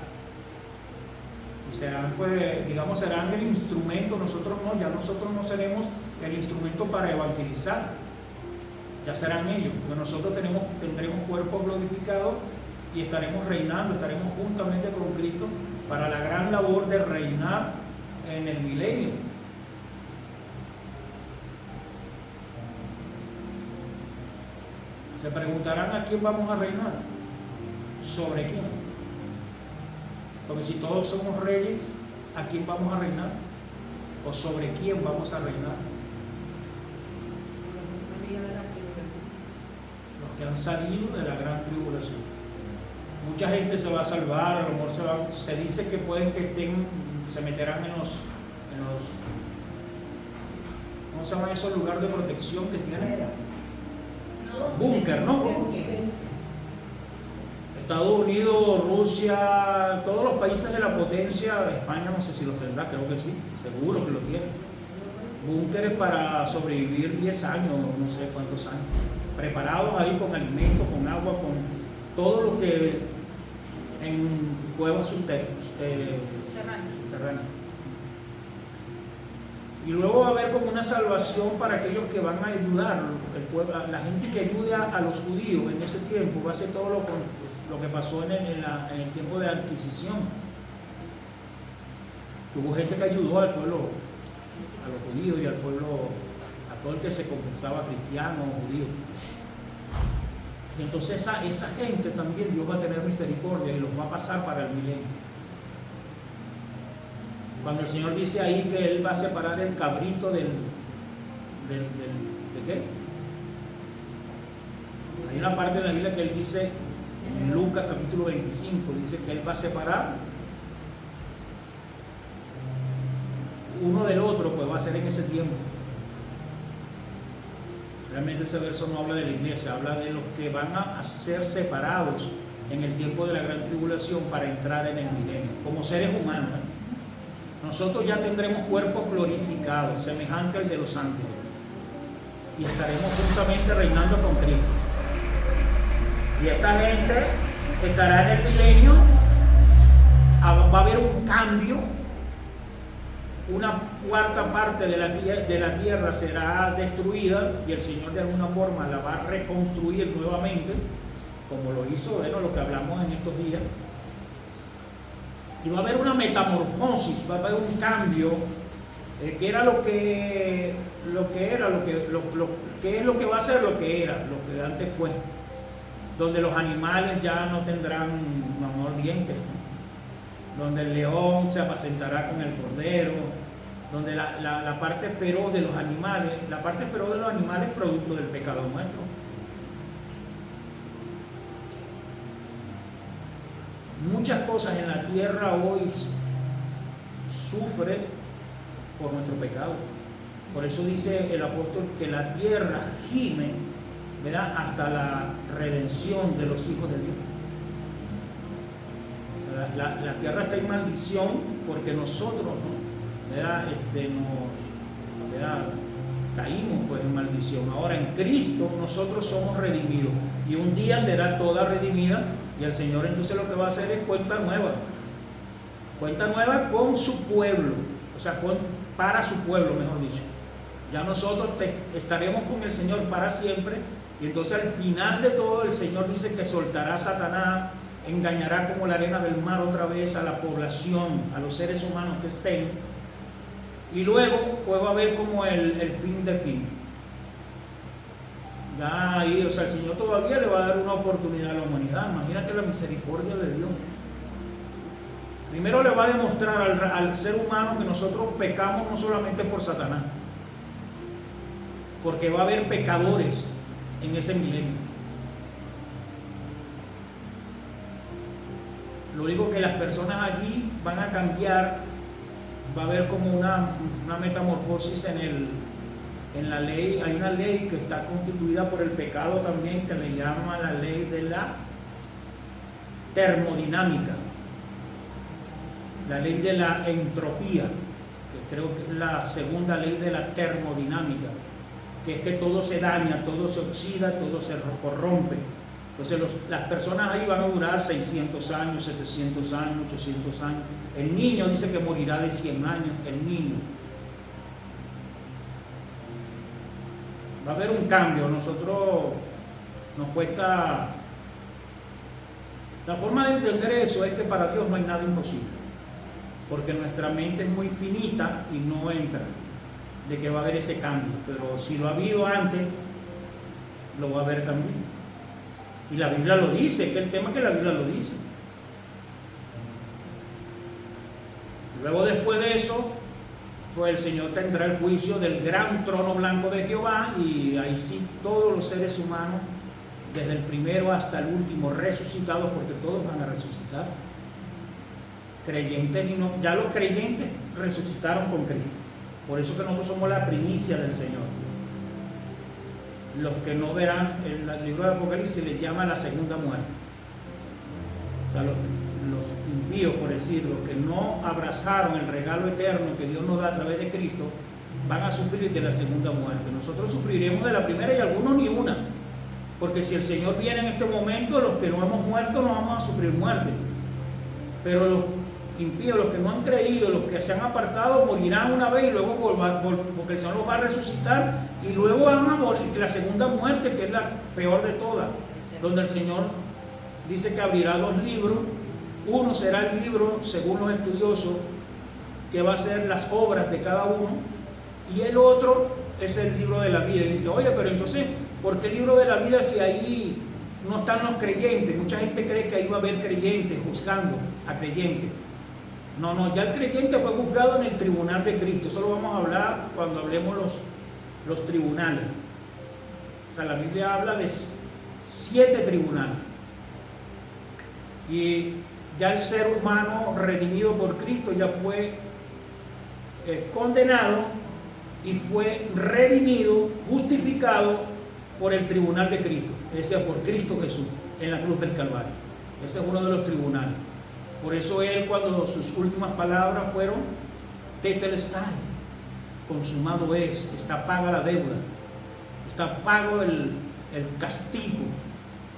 Y serán, pues, digamos, serán el instrumento. Nosotros no, ya nosotros no seremos el instrumento para evangelizar, ya serán ellos, porque nosotros tendremos cuerpos glorificados y estaremos reinando, estaremos juntamente con Cristo para la gran labor de reinar en el milenio. Se preguntarán, ¿a quién vamos a reinar? ¿Sobre quién? Porque si todos somos reyes, ¿a quién vamos a reinar? ¿O sobre quién vamos a reinar? Los que han salido de la gran tribulación. Mucha gente se va a salvar, a lo mejor se dice que pueden que se meterán en los ¿cómo se llama esos lugares de protección que tienen? Búnker, ¿no? Estados Unidos, Rusia, todos los países de la potencia, España no sé si los tendrá, creo que sí, seguro que lo tienen. Búnkeres para sobrevivir 10 años, no sé cuántos años, preparados ahí con alimentos, con agua, con todo lo que en cuevas subterráneas. Y luego va a haber como una salvación para aquellos que van a ayudar, la gente que ayuda a los judíos en ese tiempo. Va a ser todo lo que pasó en el tiempo de la Adquisición. Hubo gente que ayudó al pueblo, a los judíos y al pueblo, a todo el que se confesaba cristiano o judío. Y entonces esa gente también Dios va a tener misericordia y los va a pasar para el milenio. Cuando el Señor dice ahí que Él va a separar el cabrito ¿de qué? Hay una parte de la Biblia que Él dice, en Lucas capítulo 25, dice que Él va a separar uno del otro, pues va a ser en ese tiempo. Realmente ese verso no habla de la iglesia, habla de los que van a ser separados en el tiempo de la gran tribulación para entrar en el milenio, como seres humanos. Nosotros ya tendremos cuerpos glorificados, semejante al de los ángeles, y estaremos juntamente reinando con Cristo. Y esta gente estará en el milenio, va a haber un cambio, una cuarta parte de la tierra será destruida y el Señor de alguna forma la va a reconstruir nuevamente, como lo hizo, bueno, lo que hablamos en estos días. Y va a haber una metamorfosis, va a haber un cambio, que era ¿qué es lo que va a ser lo que era, lo que antes fue? Donde los animales ya no tendrán, dientes, ¿no? Donde el león se apacentará con el cordero, donde la parte feroz de los animales, es producto del pecado nuestro. Muchas cosas en la tierra hoy sufren por nuestro pecado. Por eso dice el apóstol que la tierra gime, ¿verdad?, hasta la redención de los hijos de Dios. La tierra está en maldición porque nosotros, ¿no?, ¿verdad?, caímos pues en maldición. Ahora en Cristo nosotros somos redimidos y un día será toda redimida. Y el Señor entonces lo que va a hacer es cuenta nueva con su pueblo, o sea, para su pueblo, mejor dicho. Ya nosotros estaremos con el Señor para siempre, y entonces al final de todo el Señor dice que soltará a Satanás, engañará como la arena del mar otra vez a la población, a los seres humanos que estén, y luego pues va a haber como el fin de fin. Ya ahí, o sea, el Señor todavía le va a dar una oportunidad a la humanidad. Imagínate la misericordia de Dios. Primero le va a demostrar al ser humano que nosotros pecamos no solamente por Satanás, porque va a haber pecadores en ese milenio. Lo único que las personas allí van a cambiar, va a haber como una metamorfosis en la ley. Hay una ley que está constituida por el pecado también, que le llama la ley de la termodinámica, la ley de la entropía, que creo que es la segunda ley de la termodinámica, que es que todo se daña, todo se oxida, todo se corrompe. Entonces las personas ahí van a durar 600 años, 700 años, 800 años. El niño dice que morirá de 100 años, el niño. Va a haber un cambio. Nosotros nos cuesta. La forma de entender eso es que para Dios no hay nada imposible, porque nuestra mente es muy finita y no entra de que va a haber ese cambio. Pero si lo ha habido antes, lo va a haber también. Y la Biblia lo dice, que el tema es que la Biblia lo dice. Luego, después de eso, pues el Señor tendrá el juicio del gran trono blanco de Jehová, y ahí sí todos los seres humanos desde el primero hasta el último, resucitados, porque todos van a resucitar. Creyentes y no, ya los creyentes resucitaron con Cristo. Por eso que nosotros somos la primicia del Señor. Los que no verán, en el libro de Apocalipsis les llama la segunda muerte. O sea, los impíos, por decir, los que no abrazaron el regalo eterno que Dios nos da a través de Cristo, van a sufrir de la segunda muerte. Nosotros sufriremos de la primera y algunos ni una. Porque si el Señor viene en este momento, los que no hemos muerto no vamos a sufrir muerte. Pero los impíos, los que no han creído, los que se han apartado, morirán una vez y luego porque el Señor los va a resucitar y luego van a morir la segunda muerte, que es la peor de todas, donde el Señor dice que abrirá 2 libros. Uno será el libro, según los estudiosos, que va a ser las obras de cada uno, y el otro es el libro de la vida. Y dice, oye, pero entonces, ¿por qué el libro de la vida si ahí no están los creyentes? Mucha gente cree que ahí va a haber creyentes juzgando a creyentes. No, ya el creyente fue juzgado en el tribunal de Cristo. Eso lo vamos a hablar cuando hablemos los tribunales. O sea, la Biblia habla de 7 tribunales. Y ya el ser humano redimido por Cristo ya fue condenado y fue redimido, justificado por el tribunal de Cristo, es decir, por Cristo Jesús en la cruz del Calvario. Ese es uno de los tribunales. Por eso él, cuando sus últimas palabras fueron tetelestai, consumado es, está paga la deuda, está pago el castigo,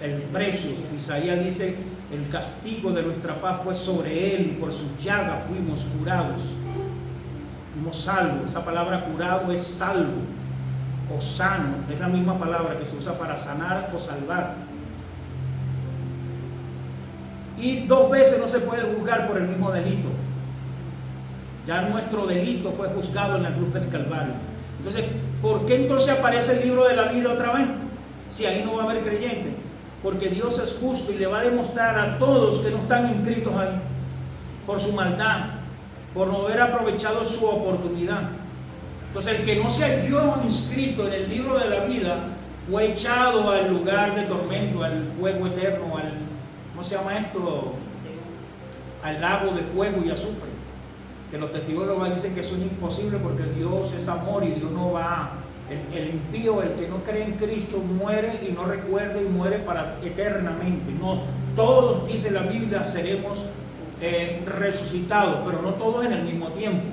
el precio. Isaías dice, el castigo de nuestra paz fue sobre él y por sus llagas fuimos curados, fuimos salvos. Esa palabra curado es salvo o sano, es la misma palabra que se usa para sanar o salvar. Y 2 veces no se puede juzgar por el mismo delito. Ya nuestro delito fue juzgado en la cruz del Calvario. Entonces, ¿por qué entonces aparece el libro de la vida otra vez? Si ahí no va a haber creyentes. Porque Dios es justo y le va a demostrar a todos que no están inscritos ahí por su maldad, por no haber aprovechado su oportunidad. Entonces, el que no se halló inscrito en el libro de la vida fue echado al lugar de tormento, al fuego eterno, ¿cómo se llama esto? Al lago de fuego y azufre. Que los testigos de Jehová dicen que eso es imposible porque Dios es amor y Dios no va. El impío, el que no cree en Cristo, muere y no recuerda y muere para eternamente. No, todos, dice la Biblia, seremos resucitados, pero no todos en el mismo tiempo.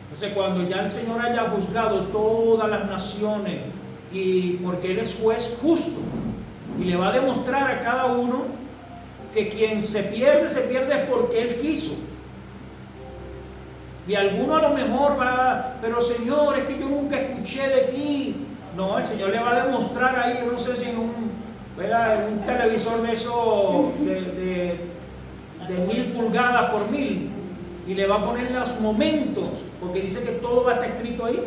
Entonces, cuando ya el Señor haya juzgado todas las naciones, y porque Él es juez justo, y le va a demostrar a cada uno que quien se pierde porque Él quiso. Y alguno a lo mejor va, pero Señor, es que yo nunca escuché de ti. No, el Señor le va a demostrar ahí, no sé si en un televisor de eso de 1000 pulgadas por 1000, y le va a poner los momentos, porque dice que todo va a estar escrito ahí.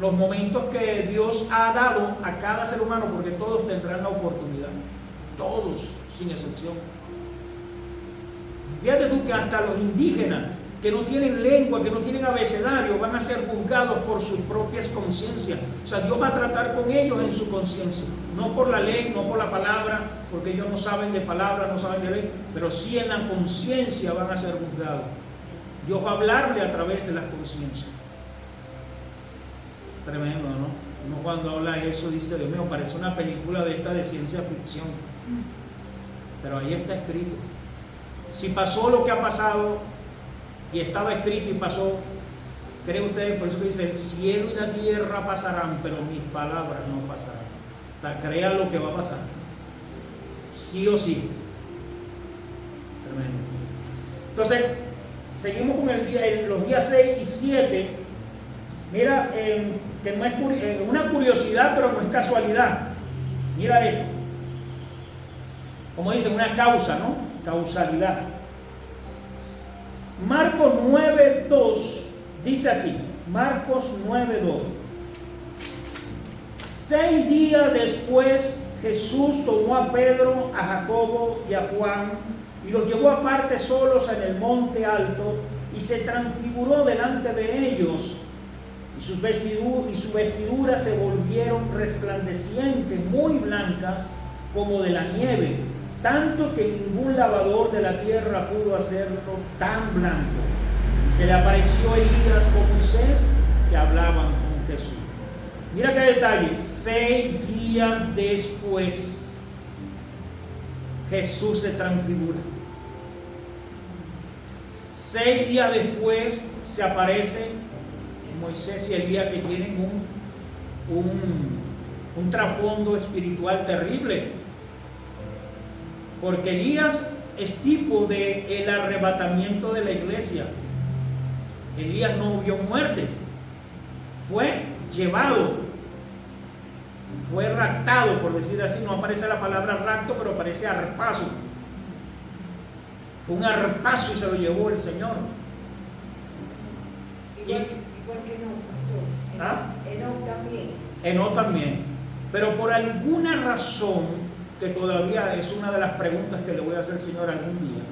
Los momentos que Dios ha dado a cada ser humano, porque todos tendrán la oportunidad, todos, sin excepción. Fíjate tú que hasta los indígenas que no tienen lengua, que no tienen abecedario, van a ser juzgados por sus propias conciencias. O sea, Dios va a tratar con ellos en su conciencia, no por la ley, no por la palabra, porque ellos no saben de palabra, no saben de ley, pero sí en la conciencia van a ser juzgados. Dios va a hablarle a través de la conciencia. Tremendo, ¿no? Uno cuando habla eso dice, Dios mío, parece una película de esta de ciencia ficción, pero ahí está escrito. Si pasó lo que ha pasado y estaba escrito y pasó, ¿creen ustedes? Por eso que dice, el cielo y la tierra pasarán, pero mis palabras no pasarán. O sea, crean lo que va a pasar, sí o sí. Tremendo. Entonces, seguimos con los días 6 y 7. Mira, que no es una curiosidad, pero no es casualidad. Mira esto. Como dicen, una causa, ¿no? Causalidad. Marcos 9:2 dice así. Marcos 9:2. 6 días después, Jesús tomó a Pedro, a Jacobo y a Juan y los llevó aparte solos en el monte alto y se transfiguró delante de ellos. y su vestidura se volvieron resplandecientes, muy blancas como de la nieve, tanto que ningún lavador de la tierra pudo hacerlo tan blanco. Y se le apareció Elías con Moisés, que hablaban con Jesús. Mira qué detalle, 6 días después Jesús se transfigura. 6 días después se aparece Moisés y Elías, que tienen un trasfondo espiritual terrible, porque Elías es tipo de el arrebatamiento de la iglesia. Elías no vio muerte, fue llevado, fue raptado, por decir así. No aparece la palabra rapto, pero aparece arpazo. Fue un arpazo y se lo llevó el Señor. Igual que Enoc, pastor. ¿Ah? Enoc también. Enoc también. Pero por alguna razón, que todavía es una de las preguntas que le voy a hacer al Señor algún día,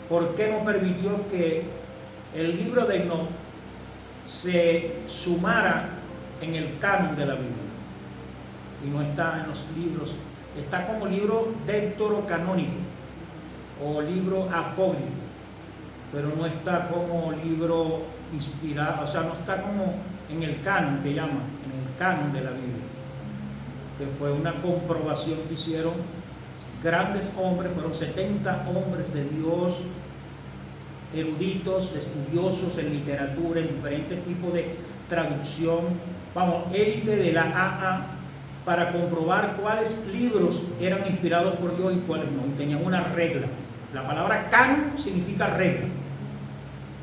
¿por qué no permitió que el libro de Enoc se sumara en el canon de la Biblia? Y no está en los libros, está como libro deuterocanónico o libro apócrifo, pero no está como libro inspirado, o sea, no está como en el canon, que llaman, en el canon de la Biblia, que fue una comprobación que hicieron grandes hombres, fueron 70 hombres de Dios, eruditos, estudiosos en literatura, en diferentes tipos de traducción, vamos, élite de la AA, para comprobar cuáles libros eran inspirados por Dios y cuáles no, y tenían una regla. La palabra canon significa regla,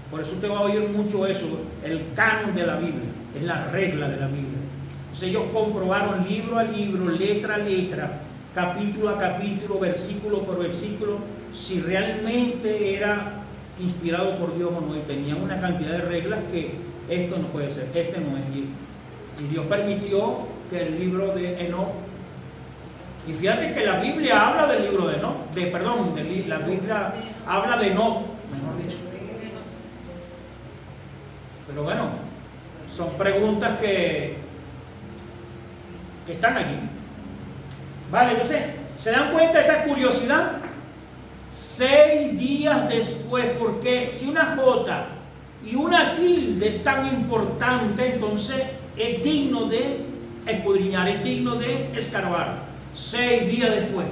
por eso usted va a oír mucho eso, el canon de la Biblia, es la regla de la Biblia. Entonces ellos comprobaron libro a libro, letra a letra, capítulo a capítulo, versículo por versículo, si realmente era inspirado por Dios o no, y tenían una cantidad de reglas que esto no puede ser, este no es. Y Dios permitió que el libro de Enoc, y fíjate que la Biblia habla del libro de Enoc, la Biblia habla de Enoc, mejor dicho. Pero bueno, son preguntas que están allí. Vale, entonces, ¿se dan cuenta de esa curiosidad? 6 días después, porque si una J y una tilde es tan importante, entonces es digno de escudriñar, es digno de escarbar. 6 días después.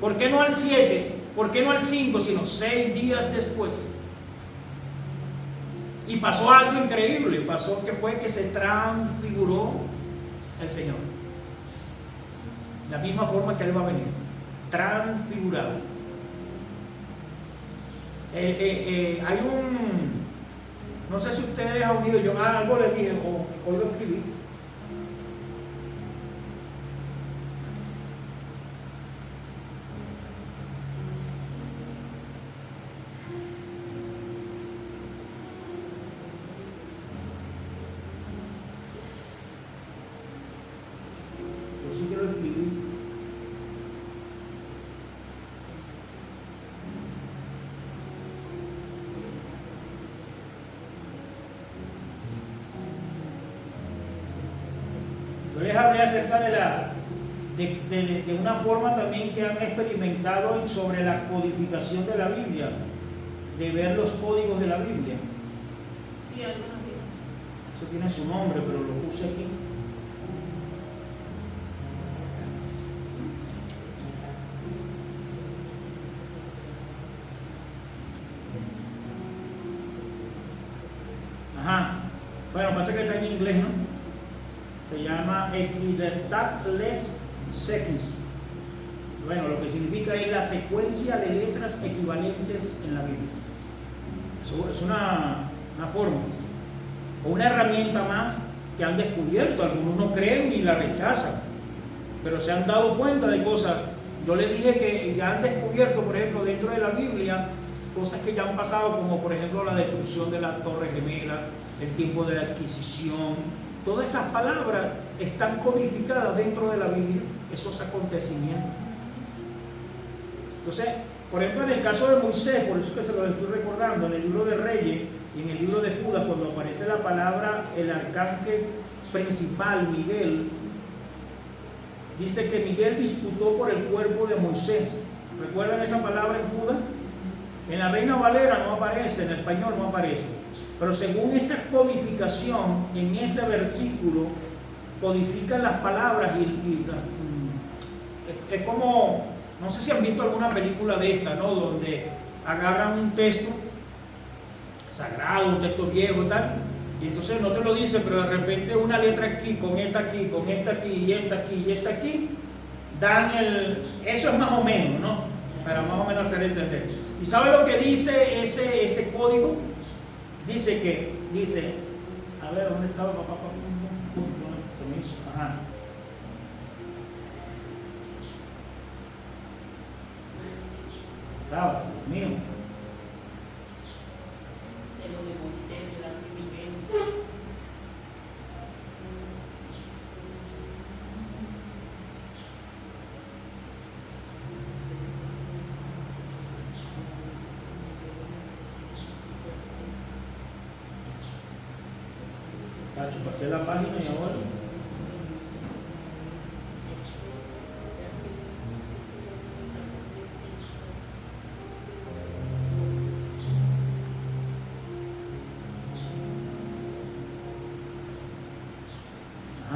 ¿Por qué no al 7? ¿Por qué no al 5? Sino 6 días después. Y pasó algo increíble, pasó que fue que se transfiguró el Señor. De la misma forma que Él va a venir, transfigurado. Hay no sé si ustedes han oído, yo algo les dije, o lo escribí. Yo sí que lo escribí. Yo les hablé acerca de una forma también que han experimentado sobre la codificación de la Biblia, de ver los códigos de la Biblia. Sí, algunos dicen. Eso tiene su nombre, pero lo puse aquí. Ajá. Bueno, pasa que está en inglés, ¿no? Se llama Equidathless Sequence. Bueno, lo que significa es la secuencia de letras equivalentes en la Biblia. Eso es una forma o una herramienta más que han descubierto. Algunos no creen y la rechazan, pero se han dado cuenta de cosas. Yo les dije que ya han descubierto, por ejemplo, dentro de la Biblia, cosas que ya han pasado, como por ejemplo la destrucción de la Torre Gemela, el tiempo de la adquisición. Todas esas palabras están codificadas dentro de la Biblia, esos acontecimientos. Entonces, Por ejemplo, en el caso de Moisés, por eso que se lo estoy recordando, en el libro de Reyes y en el libro de Judas, cuando aparece la palabra el arcángel principal, Miguel, dice que Miguel disputó por el cuerpo de Moisés. ¿Recuerdan esa palabra en Judas? En la Reina Valera no aparece, en el español no aparece. Pero según esta codificación, en ese versículo, codifican las palabras es como, no sé si han visto alguna película de esta, ¿no? Donde agarran un texto sagrado, un texto viejo y tal, y entonces no te lo dice, pero de repente una letra aquí, con esta aquí, con esta aquí, y esta aquí, y esta aquí, dan eso es más o menos, ¿no? Para más o menos hacer entender. ¿Y sabe lo que dice ese código? Dice, a ver, ¿dónde estaba papá? Se me hizo, ajá. Estaba, Dios mío. De lo de Moisés, de la Miguel. Tacho, pasé la página y ahora.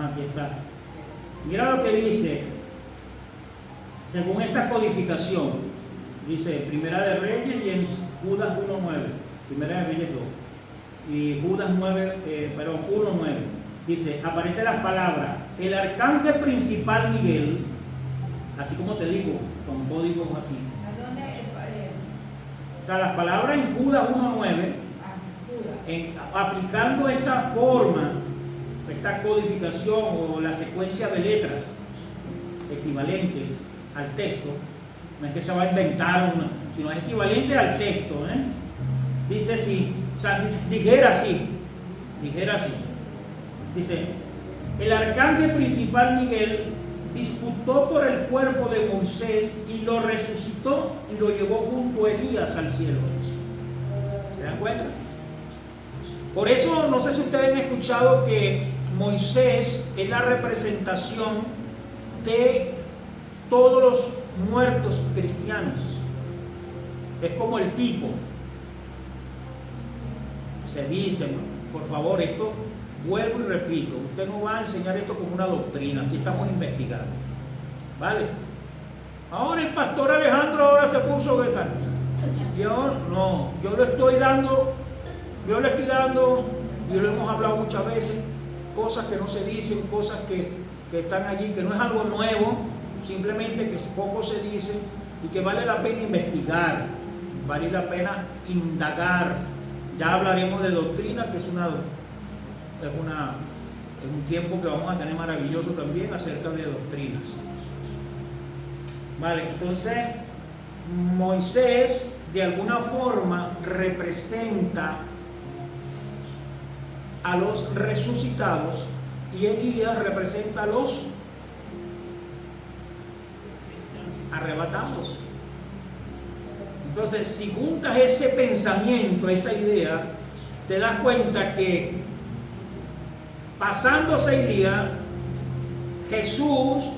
Aquí está. Mira lo que dice, según esta codificación, dice Primera de Reyes y en Judas 1.9, Primera de Reyes 2, y Judas 1.9, dice, aparecen las palabras, el arcángel principal Miguel, así como te digo, con códigos así. ¿A dónde? O sea, las palabras en Judas 1.9, aplicando esta forma, esta codificación o la secuencia de letras equivalentes al texto, no es que se va a inventar una, sino es equivalente al texto, dice así, o sea, dijera así, dice, el arcángel principal Miguel disputó por el cuerpo de Moisés y lo resucitó y lo llevó junto a Elías al cielo. ¿Se dan cuenta? Por eso, no sé si ustedes han escuchado que Moisés es la representación de todos los muertos cristianos. Es como el tipo. Se dice, por favor, esto vuelvo y repito, usted no va a enseñar esto como una doctrina, aquí estamos investigando. ¿Vale? Ahora el pastor Alejandro ahora se puso que tal. Yo le estoy dando, y lo hemos hablado muchas veces, cosas que no se dicen, cosas que están allí, que no es algo nuevo, simplemente que poco se dice y que vale la pena investigar, vale la pena indagar. Ya hablaremos de doctrina, que es un tiempo que vamos a tener maravilloso también acerca de doctrinas. Vale, entonces Moisés de alguna forma representa a los resucitados y Elías representa a los arrebatados. Entonces, si juntas ese pensamiento, esa idea, te das cuenta que pasando 6 días, Jesús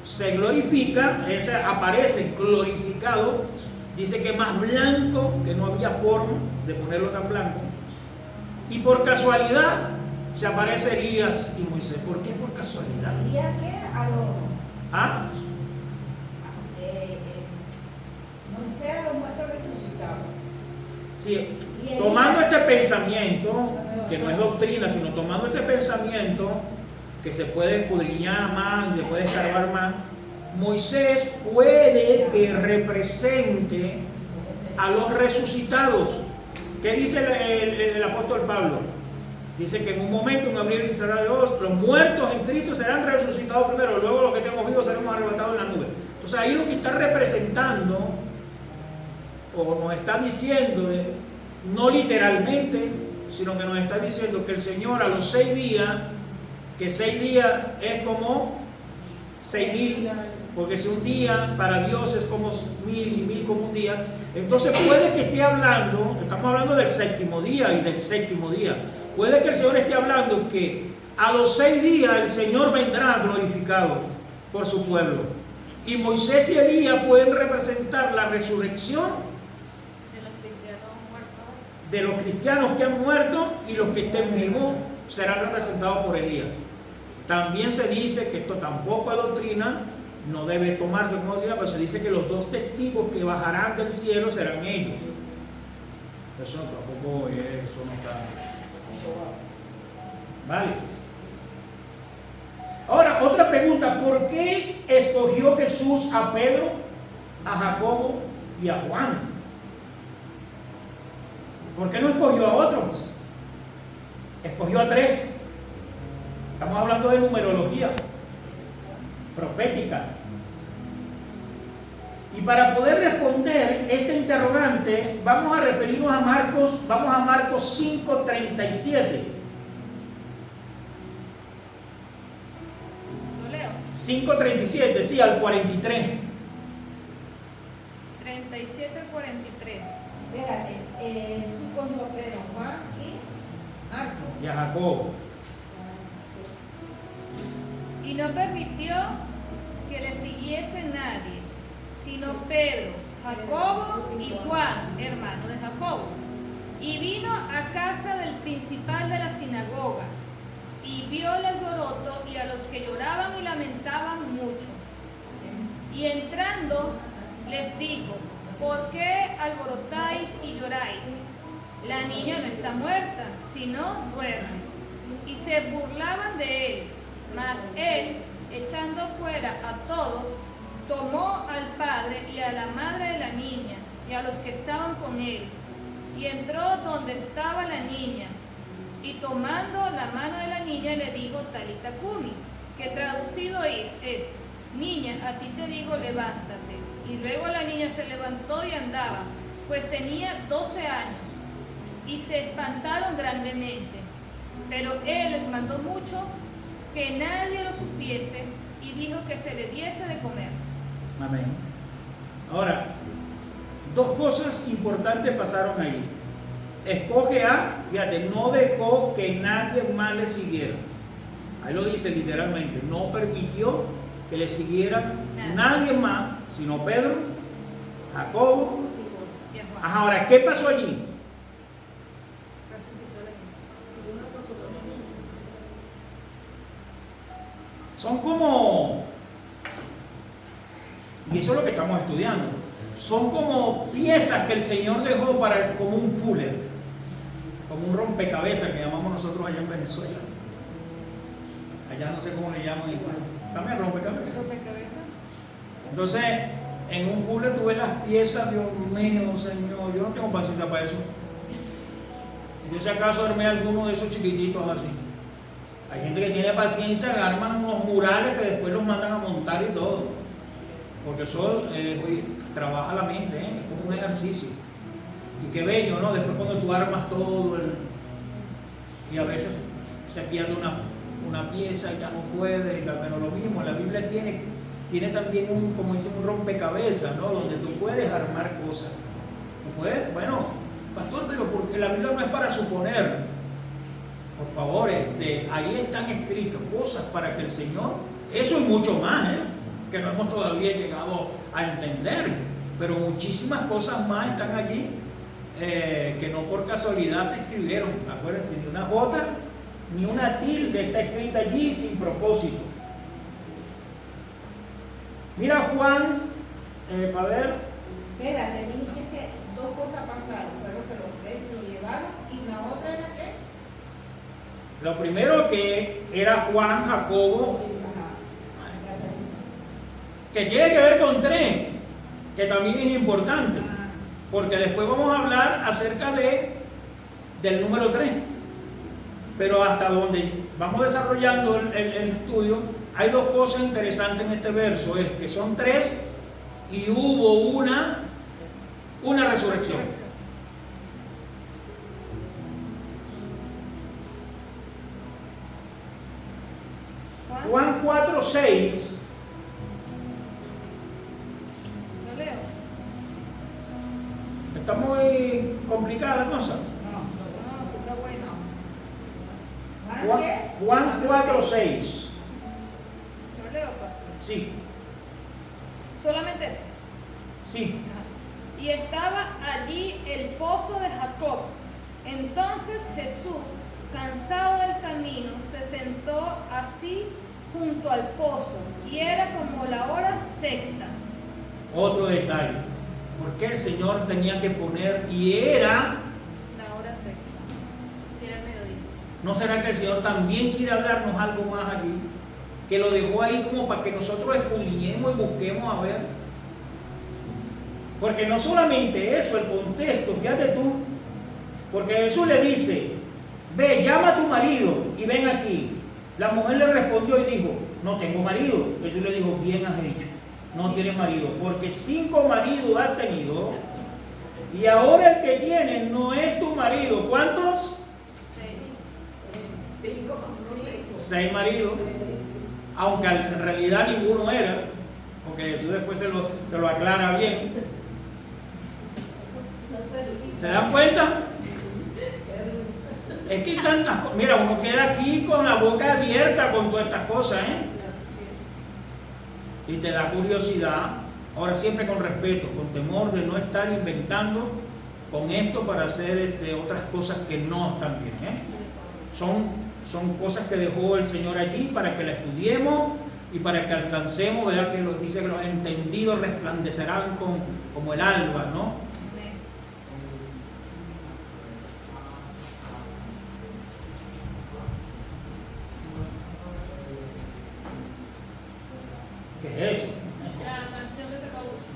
se glorifica, aparece glorificado, dice que más blanco, que no había forma de ponerlo tan blanco, y por casualidad se aparece Elías y Moisés. ¿Por qué por casualidad? ¿Elías qué? ¿Ah? Moisés a los muertos resucitados. Sí, tomando este pensamiento, que no es doctrina, sino tomando este pensamiento que se puede escudriñar más, se puede escarbar más, Moisés puede que represente a los resucitados. ¿Qué dice el apóstol Pablo? Dice que en un momento, en abrir y cerrar de ojos, los muertos en Cristo serán resucitados primero, luego los que estemos vivos seremos arrebatados en la nube. Entonces ahí lo que está representando, o nos está diciendo, no literalmente, sino que nos está diciendo que el Señor a los 6 días, que 6 días es como 6.000 porque si un día para Dios es como 1000 y 1000 como un día, entonces puede que esté hablando, estamos hablando del séptimo día y del séptimo día, puede que el Señor esté hablando que a los 6 días el Señor vendrá glorificado por su pueblo. Y Moisés y Elías pueden representar la resurrección de los cristianos que han muerto, y los que estén vivos serán representados por Elías. También se dice que esto tampoco es doctrina, no debe tomarse como doctrina, pero se dice que los 2 testigos que bajarán del cielo serán ellos. Eso tampoco, eso no está. Vale. Ahora, otra pregunta: ¿por qué escogió Jesús a Pedro, a Jacobo y a Juan? ¿Por qué no escogió a otros? Escogió a 3. Estamos hablando de numerología profética. Y para poder responder este interrogante, vamos a referirnos a Marcos, vamos a Marcos 5:37. ¿Lo leo? 5:37, sí, al 43. 37 al 43. Espérate, supongo Pedro, Juan y Marcos. Y a Jacobo. Y no permitió que le siguiese nadie, sino Pedro, Jacobo y Juan, hermano de Jacobo. Y vino a casa del principal de la sinagoga, y vio el alboroto y a los que lloraban y lamentaban mucho. Y entrando les dijo: ¿por qué alborotáis y lloráis? La niña no está muerta, sino duerme. Y se burlaban de él. Mas él, echando fuera a todos, tomó al padre y a la madre de la niña y a los que estaban con él, y entró donde estaba la niña, y tomando la mano de la niña le dijo: Talita cumi, que traducido es, niña, a ti te digo, levántate. Y luego la niña se levantó y andaba, pues tenía 12 años, y se espantaron grandemente. Pero él les mandó mucho que nadie lo supiese, y dijo que se le diese de comer. Amén. Ahora, 2 cosas importantes pasaron ahí. Escoge a, fíjate, no dejó que nadie más le siguiera. Ahí lo dice literalmente, no permitió que le siguieran nadie más, sino Pedro, Jacobo. Ajá, ahora, ¿qué pasó allí? Son como, y eso es lo que estamos estudiando, son como piezas que el Señor dejó para, como un puzzle, como un rompecabezas que llamamos nosotros allá en Venezuela. Allá no sé cómo le llaman, también rompecabezas. Entonces, en un puzzle tú ves las piezas, Dios mío, Señor, yo no tengo paciencia para eso. Yo si acaso armé alguno de esos chiquititos así. Hay gente que tiene paciencia, arman unos murales que después los mandan a montar y todo. Porque eso trabaja la mente, es como un ejercicio. Y qué bello, ¿no? Después cuando tú armas todo, y a veces se pierde una pieza y ya no puede, pero lo mismo, la Biblia tiene también como dicen, un rompecabezas, ¿no? Donde tú puedes armar cosas. Tú puedes, bueno, pastor, pero porque la Biblia no es para suponer. Por favor, ahí están escritas cosas para que el Señor, eso y mucho más, que no hemos todavía llegado a entender, pero muchísimas cosas más están allí que no por casualidad se escribieron. Acuérdense, ni una jota ni una tilde está escrita allí sin propósito. Mira Juan, para ver. Espérate, dijiste que 2 cosas pasaron, pero que los 3 se lo llevaron, y la otra era ¿qué? Lo primero que era Juan, Jacobo, que tiene que ver con 3, que también es importante, porque después vamos a hablar acerca del número 3, pero hasta donde vamos desarrollando el estudio, hay 2 cosas interesantes en este verso, es que son 3 y hubo una resurrección. Juan 4:6 cosa. No, está bueno. ¿Juan qué? Juan 4:6. Yo leo, pastor. Sí, Solamente ese. sí. Y estaba allí el pozo de Jacob. Entonces Jesús, cansado del camino, se sentó así junto al pozo, y era como la hora sexta. Otro detalle. ¿Por qué el Señor tenía que poner y era? La hora sexta. Que era el mediodía. ¿No será que el Señor también quiere hablarnos algo más aquí? Que lo dejó ahí como para que nosotros escudriñemos y busquemos a ver. Porque no solamente eso, el contexto, fíjate tú, porque Jesús le dice, ve, llama a tu marido y ven aquí. La mujer le respondió y dijo, no tengo marido. Jesús le dijo, bien has dicho, no tienes marido, porque 5 maridos has tenido y ahora el que tienes no es tu marido. ¿Cuántos? 6 maridos, aunque en realidad ninguno era, porque Jesús después se lo aclara bien. ¿Se dan cuenta? Es que hay tantas cosas. Mira, uno queda aquí con la boca abierta con todas estas cosas, y te da curiosidad. Ahora siempre con respeto, con temor de no estar inventando con esto para hacer otras cosas que no están bien, Son cosas que dejó el Señor allí para que la estudiemos y para que alcancemos, ¿verdad? Que nos dice que los entendidos resplandecerán como el alba, ¿no? ¿Qué es eso? La canción de Zacaúcho.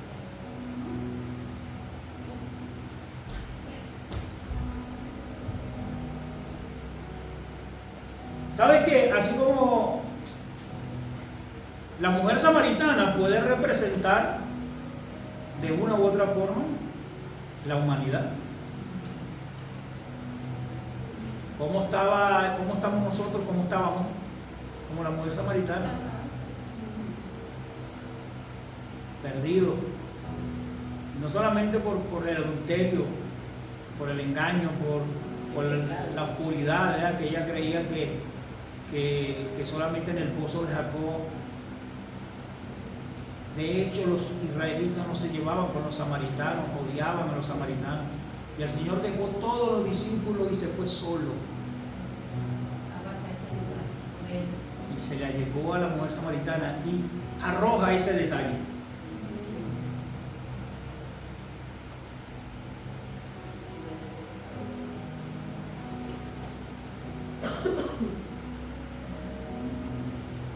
¿Sabes qué? Así como la mujer samaritana puede representar de una u otra forma la humanidad. ¿Cómo estamos nosotros? ¿Cómo estábamos? Como la mujer samaritana. Perdido. No solamente por el adulterio, por el engaño, por la oscuridad, ¿verdad? Que ella creía que solamente en el pozo de Jacob. De hecho, los israelitas no se llevaban con los samaritanos, odiaban a los samaritanos. Y el Señor dejó todos los discípulos y se fue solo. Y se le allegó a la mujer samaritana y arroja ese detalle.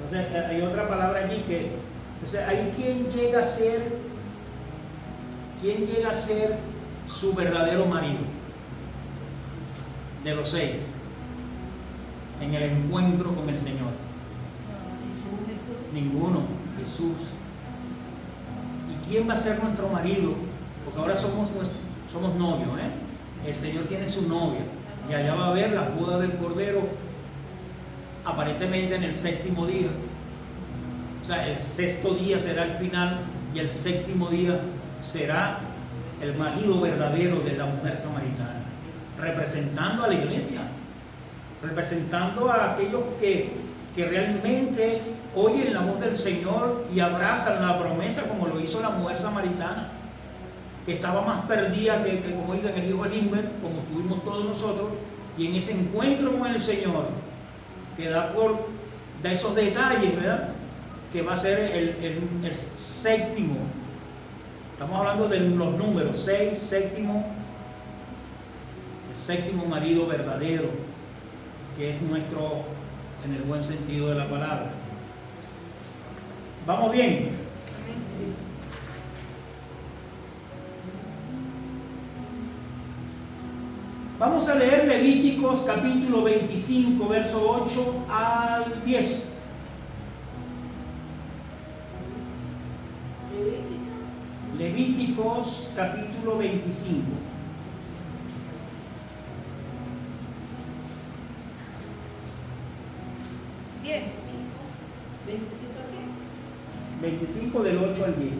Entonces, hay otra palabra allí que... Entonces, ahí ¿quién llega a ser su verdadero marido? De los 6. En el encuentro con el Señor. Jesús. Ninguno. Jesús. ¿Y quién va a ser nuestro marido? Porque ahora somos novios, El Señor tiene su novia. Y allá va a haber la boda del Cordero, aparentemente en el 7º día. O sea, el 6º día será el final y el 7º día será el marido verdadero de la mujer samaritana, representando a la iglesia, representando a aquellos que realmente oyen la voz del Señor y abrazan la promesa como lo hizo la mujer samaritana, que estaba más perdida que como dicen el hijo Limber, como estuvimos todos nosotros, y en ese encuentro con el Señor, que da esos detalles, ¿verdad? Que va a ser el 7º. Estamos hablando de los números 6, 7º, el 7º marido verdadero, que es nuestro, en el buen sentido de la palabra. ¿Vamos bien? Vamos a leer Levíticos capítulo 25, verso 8 al 10. Levíticos capítulo 25. Bien. 25 del 8 al 10.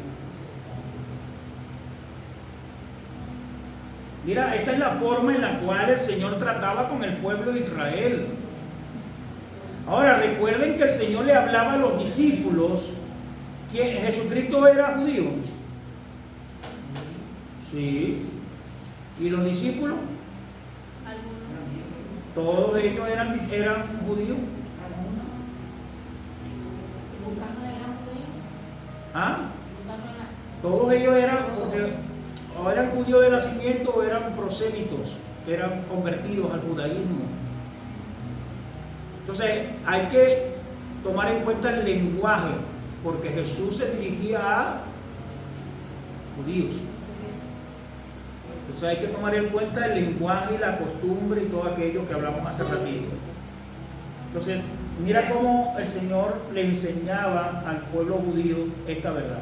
Mira, esta es la forma en la cual el Señor trataba con el pueblo de Israel. Ahora, recuerden que el Señor le hablaba a los discípulos que Jesucristo era judío. Sí. ¿Y los discípulos? Algunos. Todos ellos eran judíos. Lucas no era judío. ¿Ah? Lucas no era. Todos ellos eran, porque o eran judíos de nacimiento o eran prosélitos, eran convertidos al judaísmo. Entonces hay que tomar en cuenta el lenguaje, porque Jesús se dirigía a judíos. Entonces hay que tomar en cuenta el lenguaje y la costumbre y todo aquello que hablamos hace ratito. Entonces, mira cómo el Señor le enseñaba al pueblo judío esta verdad.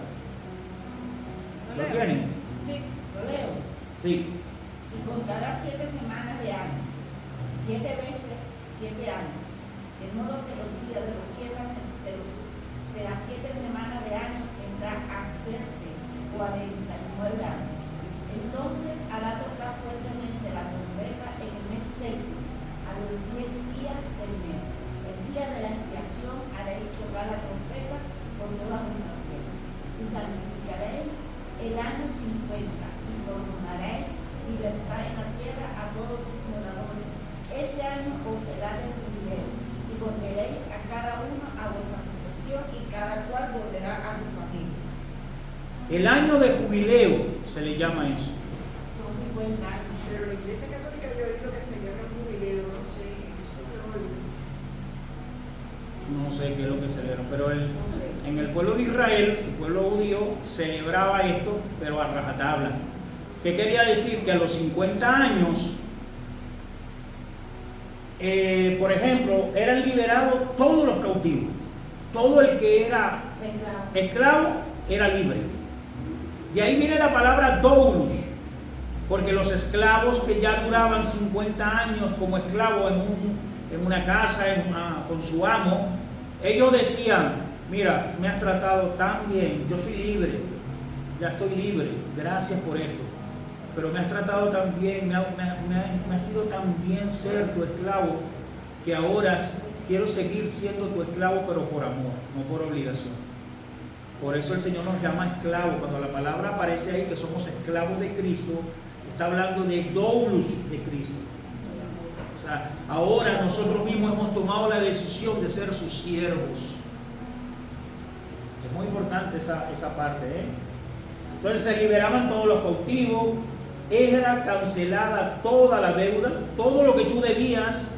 ¿Lo tienen? Sí. Lo leo. Sí. Y contará 7 semanas de año, 7 veces 7 años, de modo que los días de las 7 semanas de años tendrán a ser 49 años. Entonces hará tocar fuertemente la trompeta en el mes 6, a los 10 días del mes. El día de la expiación haréis tocar la trompeta por toda vuestra tierra. Y santificaréis el año 50 y proclamaréis libertad en la tierra a todos sus moradores. Ese año os será de jubileo y volveréis a cada uno a vuestra posesión y cada cual volverá a su familia. El año de jubileo se le llama eso. Son 50 años. Pero la Iglesia Católica yo he oído que se llama jubileo, no sé, eso lo he oído. No sé qué es lo que celebran, pero en el pueblo de Israel, el pueblo judío, celebraba esto, pero a rajatabla. ¿Qué quería decir? Que a los 50 años, por ejemplo, eran liberados todos los cautivos. Todo el que era esclavo era libre. De ahí viene la palabra doulos, porque los esclavos que ya duraban 50 años como esclavos en una casa, con su amo, ellos decían: mira, me has tratado tan bien, yo soy libre, ya estoy libre, gracias por esto, pero me has tratado tan bien, me ha sido tan bien ser tu esclavo, que ahora quiero seguir siendo tu esclavo, pero por amor, no por obligación. Por eso el Señor nos llama esclavos. Cuando la palabra aparece ahí que somos esclavos de Cristo, está hablando de doulos de Cristo. O sea, ahora nosotros mismos hemos tomado la decisión de ser sus siervos. Es muy importante esa parte, ¿eh? Entonces se liberaban todos los cautivos, era cancelada toda la deuda, todo lo que tú debías,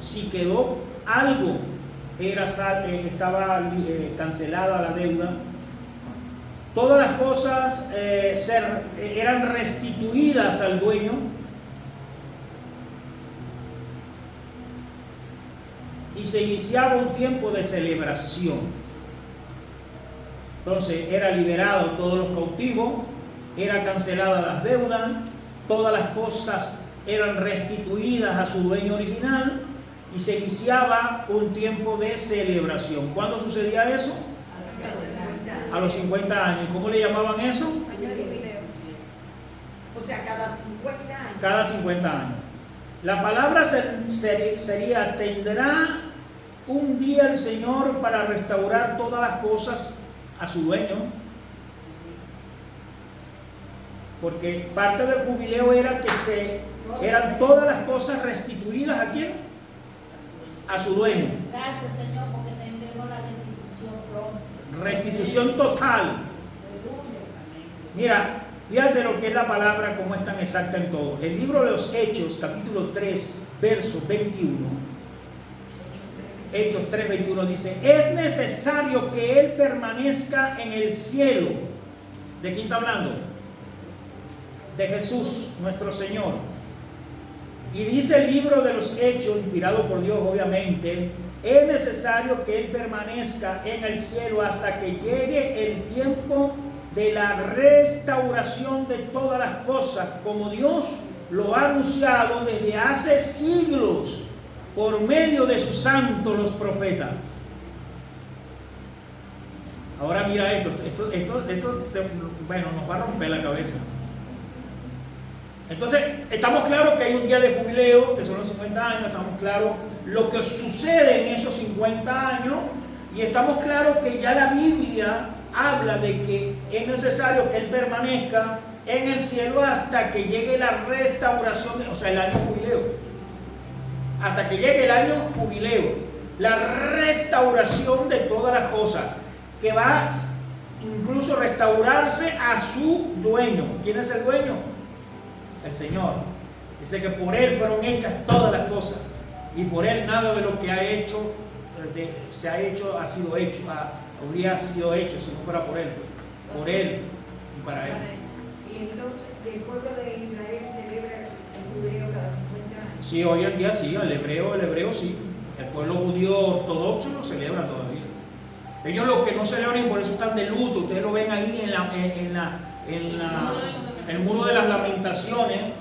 si quedó algo, estaba cancelada la deuda. Todas las cosas eran restituidas al dueño. Y se iniciaba un tiempo de celebración. Entonces era liberado todos los cautivos, era cancelada las deudas, todas las cosas eran restituidas a su dueño original y se iniciaba un tiempo de celebración. ¿Cuándo sucedía eso? A los 50 años. ¿Cómo le llamaban eso? Año de jubileo. O sea, cada 50 años. Cada 50 años. La palabra sería: tendrá un día el Señor para restaurar todas las cosas a su dueño. Porque parte del jubileo era que eran todas las cosas restituidas ¿a quién? A su dueño. Gracias, Señor, porque tendremos la restitución pronto. Restitución total. Aleluya. Mira, fíjate lo que es la palabra, como es tan exacta en todo. El libro de los Hechos, capítulo 3, verso 21. Hechos 3, 21 dice: es necesario que Él permanezca en el cielo. ¿De quién está hablando? De Jesús, nuestro Señor. Y dice el libro de los Hechos, inspirado por Dios obviamente: es necesario que Él permanezca en el cielo hasta que llegue el tiempo de la restauración de todas las cosas, como Dios lo ha anunciado desde hace siglos por medio de sus santos los profetas. Ahora mira esto, bueno, nos va a romper la cabeza. Entonces, estamos claros que hay un día de jubileo, que son los 50 años, estamos claros lo que sucede en esos 50 años, y estamos claros que ya la Biblia habla de que es necesario que Él permanezca en el cielo hasta que llegue la restauración, o sea, el año jubileo. Hasta que llegue el año jubileo, la restauración de todas las cosas, que va incluso a restaurarse a su dueño. ¿Quién es el dueño? El Señor. Dice que por Él fueron hechas todas las cosas, y por Él nada de lo que ha hecho, ha sido hecho, habría sido hecho si no fuera por Él y para Él. Y entonces, ¿el pueblo de Israel celebra el jubileo cada 50 años? Sí, hoy en día sí, el hebreo sí. El pueblo judío ortodoxo lo celebra todavía. Ellos lo que no celebran, y por eso están de luto, ustedes lo ven ahí en el muro de las lamentaciones,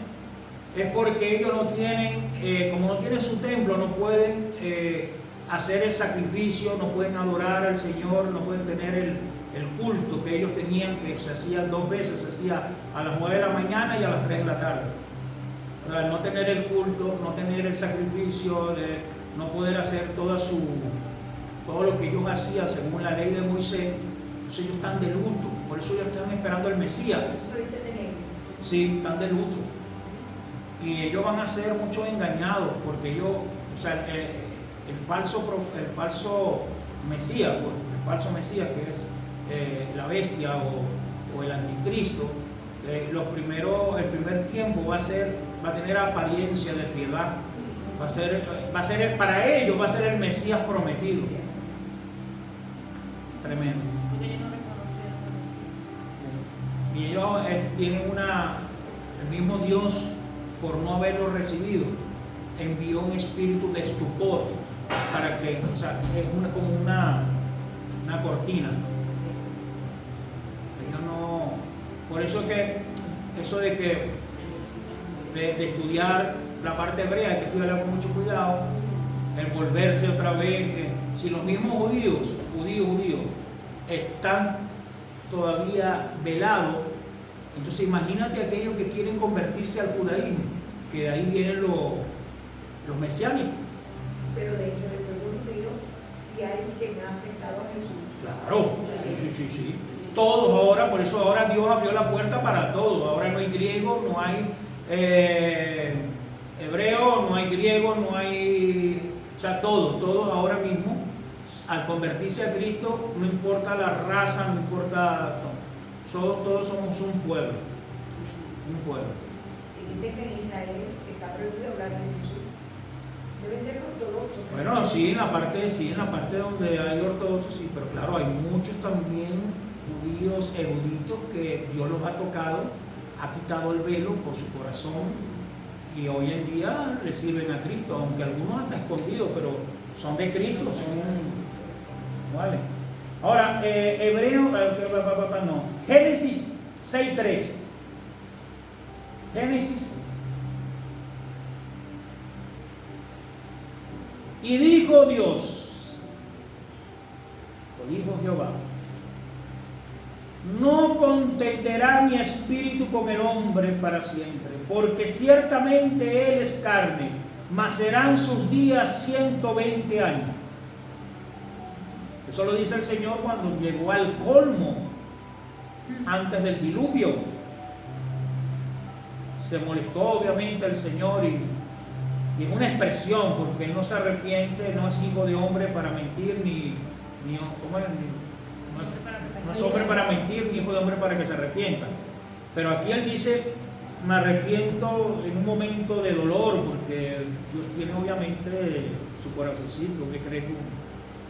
es porque ellos no tienen, como no tienen su templo, no pueden hacer el sacrificio, no pueden adorar al Señor, no pueden tener el culto que ellos tenían, que se hacía 2 veces, se hacía a las 9 de la mañana y a las 3 de la tarde. Al no tener el culto, no tener el sacrificio, no poder hacer todo lo que ellos hacían según la ley de Moisés, entonces ellos están de luto, por eso ellos están esperando el Mesías. ¿Eso viste de negro? Sí, están de luto. Y ellos van a ser muchos engañados, porque ellos, o sea, el falso Mesías, el falso Mesías que es la bestia o el anticristo, el primer tiempo va a tener apariencia de piedad. Va a ser para ellos, va a ser el Mesías prometido. Tremendo. Y ellos tienen el mismo Dios, por no haberlo recibido, envió un espíritu de estupor para que, o sea, es como una cortina. Ellos no, por eso es que eso de estudiar la parte hebrea hay que estudiarla con mucho cuidado, el volverse otra vez, si los mismos judíos están todavía velados, entonces imagínate aquellos que quieren convertirse al judaísmo, que de ahí vienen los mesiánicos. Pero dentro del pueblo judío sí hay quien ha aceptado a Jesús. Claro, sí. Todos ahora, por eso ahora Dios abrió la puerta para todos. Ahora no hay griego, no hay hebreo, no hay griego, no hay... O sea, todos ahora mismo, al convertirse a Cristo, no importa la raza, no importa... Todos somos un pueblo. Y dicen que en Israel está prohibido hablar de Jesús. Debe ser ortodoxo. Bueno, sí, en la parte donde hay ortodoxos, sí, pero claro, hay muchos también judíos eruditos que Dios los ha tocado, ha quitado el velo por su corazón, y hoy en día le sirven a Cristo, aunque algunos hasta escondidos, pero son de Cristo, ¿vale? Ahora, Génesis 6:3. Génesis. Y dijo Dios, o dijo Jehová, no contenderá mi espíritu con el hombre para siempre, porque ciertamente él es carne, mas serán sus días 120 años. Eso lo dice el Señor cuando llegó al colmo, antes del diluvio. Se molestó obviamente el Señor y es una expresión, porque él no se arrepiente, no es hijo de hombre para mentir, no es hombre para mentir, ni hijo de hombre para que se arrepienta. Pero aquí él dice, me arrepiento en un momento de dolor, porque Dios tiene obviamente su corazoncito, que cree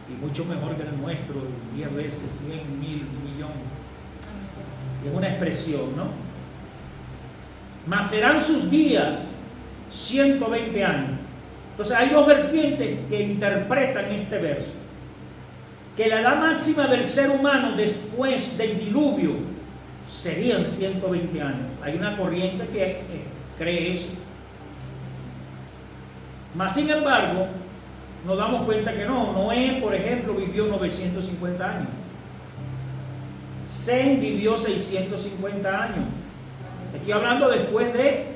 y mucho mejor que el nuestro, 10 veces, 100, 1000, 1.000.000. Es una expresión, ¿no? Mas serán sus días 120 años. Entonces hay dos vertientes que interpretan este verso. Que la edad máxima del ser humano después del diluvio serían 120 años. Hay una corriente que cree eso. Mas sin embargo, nos damos cuenta que no. Noé, por ejemplo, vivió 950 años. Sem vivió 650 años. Estoy hablando después de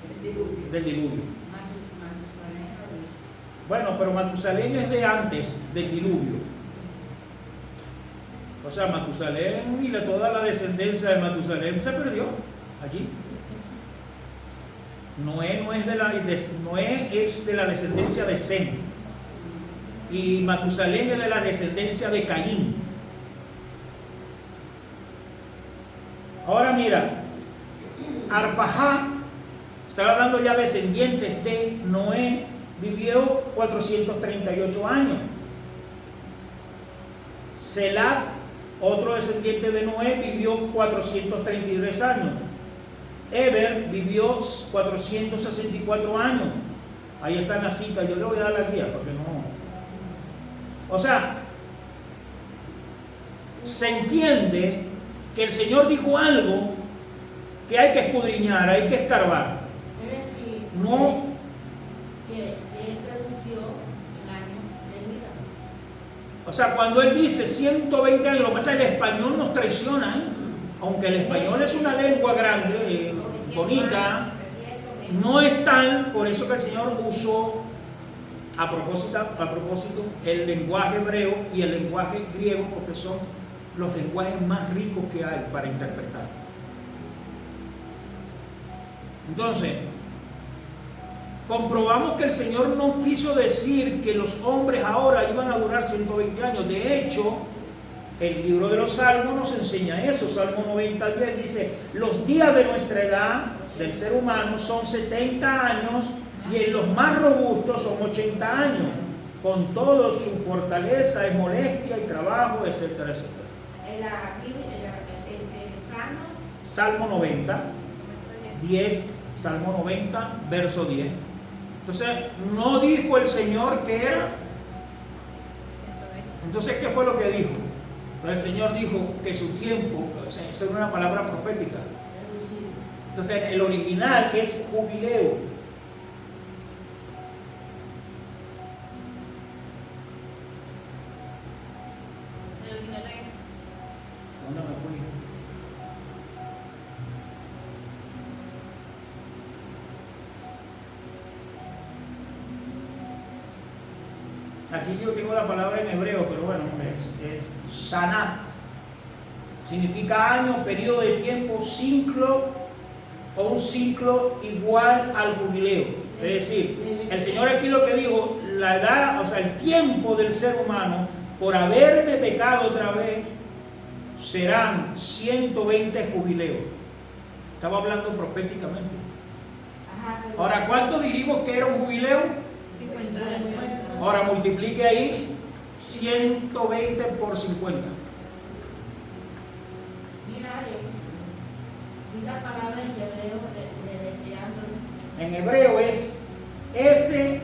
El diluvio. del diluvio. Matusalén. Bueno, pero Matusalén es de antes del diluvio. O sea, Matusalén y toda la descendencia de Matusalén se perdió allí. Noé es de la descendencia de Sem. Y Matusalén es de la descendencia de Caín. Ahora mira, Arfajá, estaba hablando ya descendientes de Noé, vivió 438 años. Selat, otro descendiente de Noé, vivió 433 años. Eber vivió 464 años. Ahí está en la cita, yo le voy a dar la guía porque no. O sea, se entiende que el Señor dijo algo que hay que escudriñar, hay que escarbar. Es decir, No, que él redució el año de vida. o sea, cuando Él dice 120 años, lo que pasa es que el español nos traiciona, ¿eh? Aunque el español es una lengua grande, bonita, no es tal, por eso que el Señor usó a propósito el lenguaje hebreo y el lenguaje griego, porque son los lenguajes más ricos que hay para interpretar. Entonces, comprobamos que el Señor no quiso decir que los hombres ahora iban a durar 120 años. De hecho, el libro de los Salmos nos enseña eso. Salmo 90:10 dice: los días de nuestra edad, del ser humano, son 70 años, y en los más robustos son 80 años, con todo su fortaleza, es molestia y trabajo, etcétera, etcétera. Salmo 90, 10, Salmo 90, verso 10. Entonces, no dijo el Señor que era. Entonces, ¿qué fue lo que dijo? Entonces, el Señor dijo que su tiempo, esa era una palabra profética. Entonces, el original es jubileo. El original es ¿Dónde me fui? Aquí yo tengo la palabra en hebreo, pero bueno, es sanat. Significa año, periodo de tiempo, ciclo o un ciclo igual al jubileo. Es decir, el Señor aquí lo que dijo, la edad, o sea, el tiempo del ser humano por haberme pecado otra vez serán 120 jubileos. Estaba hablando proféticamente. Ahora, ¿cuánto dijimos que era un jubileo? 50 años. Ahora multiplique ahí 120 por 50. Mira, la palabra en hebreo deletreándolo. En hebreo es S-H-A-N-A-H.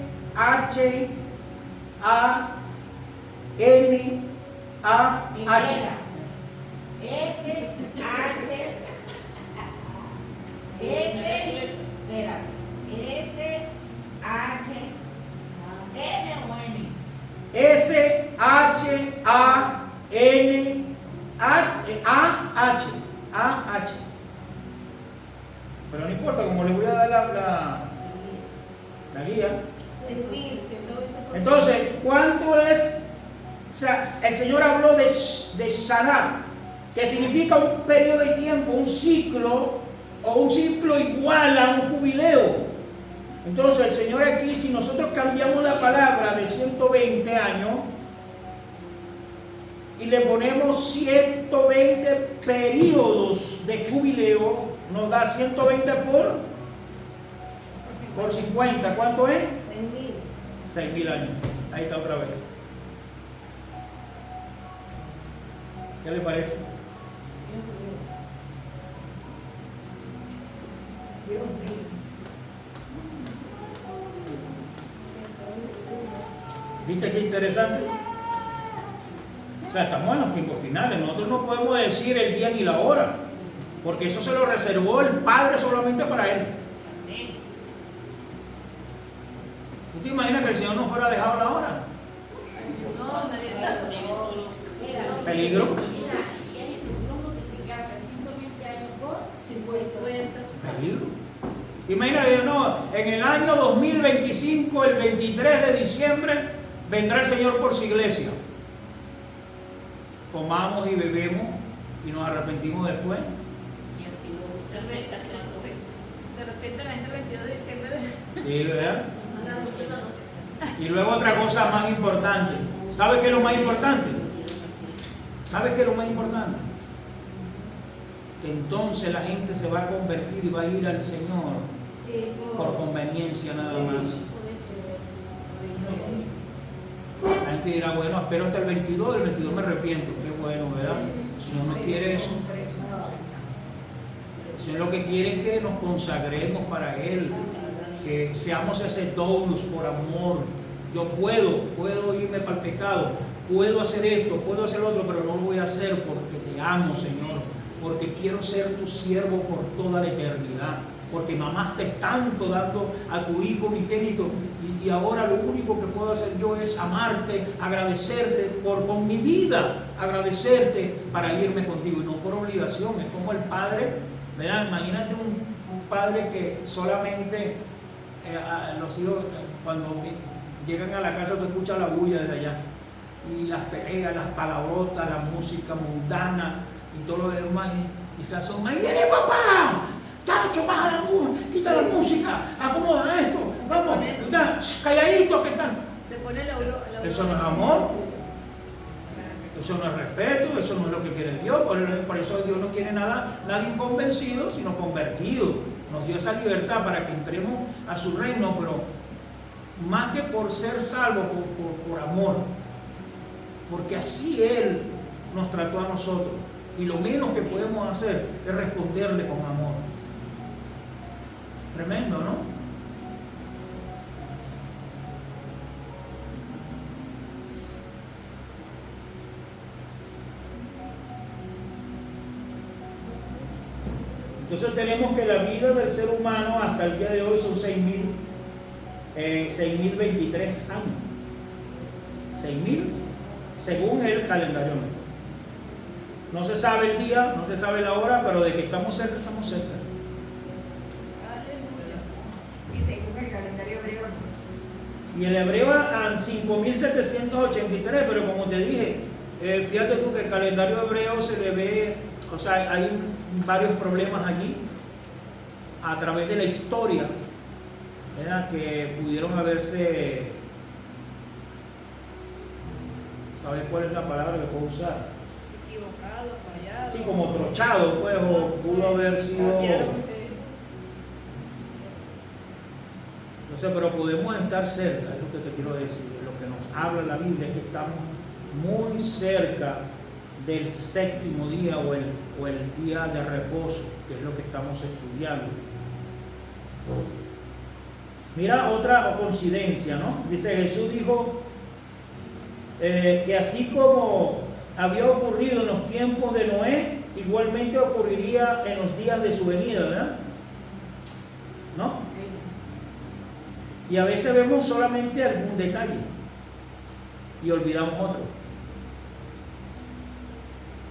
S-H-A-N-A-H. Pero no importa, como les voy a dar la guía. 6.120. Entonces, ¿cuánto es? O sea, el Señor habló de sanat, que significa un periodo de tiempo, un ciclo, o un ciclo igual a un jubileo. Entonces, el Señor aquí, si nosotros cambiamos la palabra de 120 años y le ponemos 120 periodos de jubileo, nos da 120 por 50. ¿Cuánto es? 6.000. 6.000 años. Ahí está otra vez. ¿Qué le parece? ¿Viste qué interesante? O sea, estamos en los tiempos finales. Nosotros no podemos decir el día ni la hora, porque eso se lo reservó el Padre solamente para Él. ¿Tú te imaginas que el Señor nos fuera dejado la hora? No, nadie está. Peligro. Mira, y en el futuro multiplicaste 120 años por 50. Peligro. Imagínate, no, en el año 2025, el 23 de diciembre, vendrá el Señor por su iglesia. Comamos y bebemos y nos arrepentimos después. Y así hubo muchas sectas que la cogen. Se arrepiente la gente el 22 de diciembre. Sí, ¿verdad? A las 12 de la noche. Y luego otra cosa más importante. ¿Sabe qué es lo más importante? ¿Sabe qué es lo más importante? Que entonces la gente se va a convertir y va a ir al Señor por conveniencia nada más. La gente dirá, bueno, espero hasta el 22 me arrepiento. Qué bueno, ¿verdad? El Señor no quiere eso. El Señor lo que quiere es que nos consagremos para Él, que seamos ese doulus por amor. Yo puedo irme para el pecado, puedo hacer esto, puedo hacer lo otro, pero no lo voy a hacer porque te amo, Señor, porque quiero ser tu siervo por toda la eternidad, porque me amaste tanto dando a tu Hijo unigénito y ahora lo único que puedo hacer yo es amarte, agradecerte con mi vida, agradecerte para irme contigo y no por obligación. Es como el padre, ¿verdad? Imagínate un padre que solamente los hijos cuando llegan a la casa tú escuchas la bulla desde allá y las peleas, las palabrotas, la música mundana y todo lo demás y se asoma, ¡ahí viene papá! ¡Tacho, baja la música! ¡Quita la música! ¡Acomoda esto! ¡Vamos! ¡Calladito! ¿Qué tal? Se pone la aurora. Eso no es amor, eso no es respeto, eso no es lo que quiere Dios. Por eso Dios no quiere nadie convencido, sino convertido. Nos dio esa libertad para que entremos a su reino, pero más que por ser salvos, por amor, porque así Él nos trató a nosotros y lo menos que podemos hacer es responderle con amor. Tremendo, ¿no? Entonces tenemos que la vida del ser humano hasta el día de hoy son 6.023 años. 6.000 según el calendario nuestro. No se sabe el día, no se sabe la hora, pero de que estamos cerca, estamos cerca. Aleluya. Y según el calendario hebreo, Y el hebreo a 5.783, pero como te dije, fíjate tú que el calendario hebreo se le ve, o sea, hay varios problemas allí a través de la historia, ¿verdad? Que pudieron haberse, ¿sabes cuál es la palabra que puedo usar? Equivocado, fallado. Sí, como trochado, pues, o pudo haber sido, no sé, pero podemos estar cerca, es lo que te quiero decir. Lo que nos habla la Biblia es que estamos muy cerca del séptimo día o el día de reposo, que es lo que estamos estudiando. Mira otra coincidencia, ¿no? Dice, Jesús dijo que así como había ocurrido en los tiempos de Noé, igualmente ocurriría en los días de su venida, ¿verdad? ¿No? Y a veces vemos solamente algún detalle y olvidamos otro.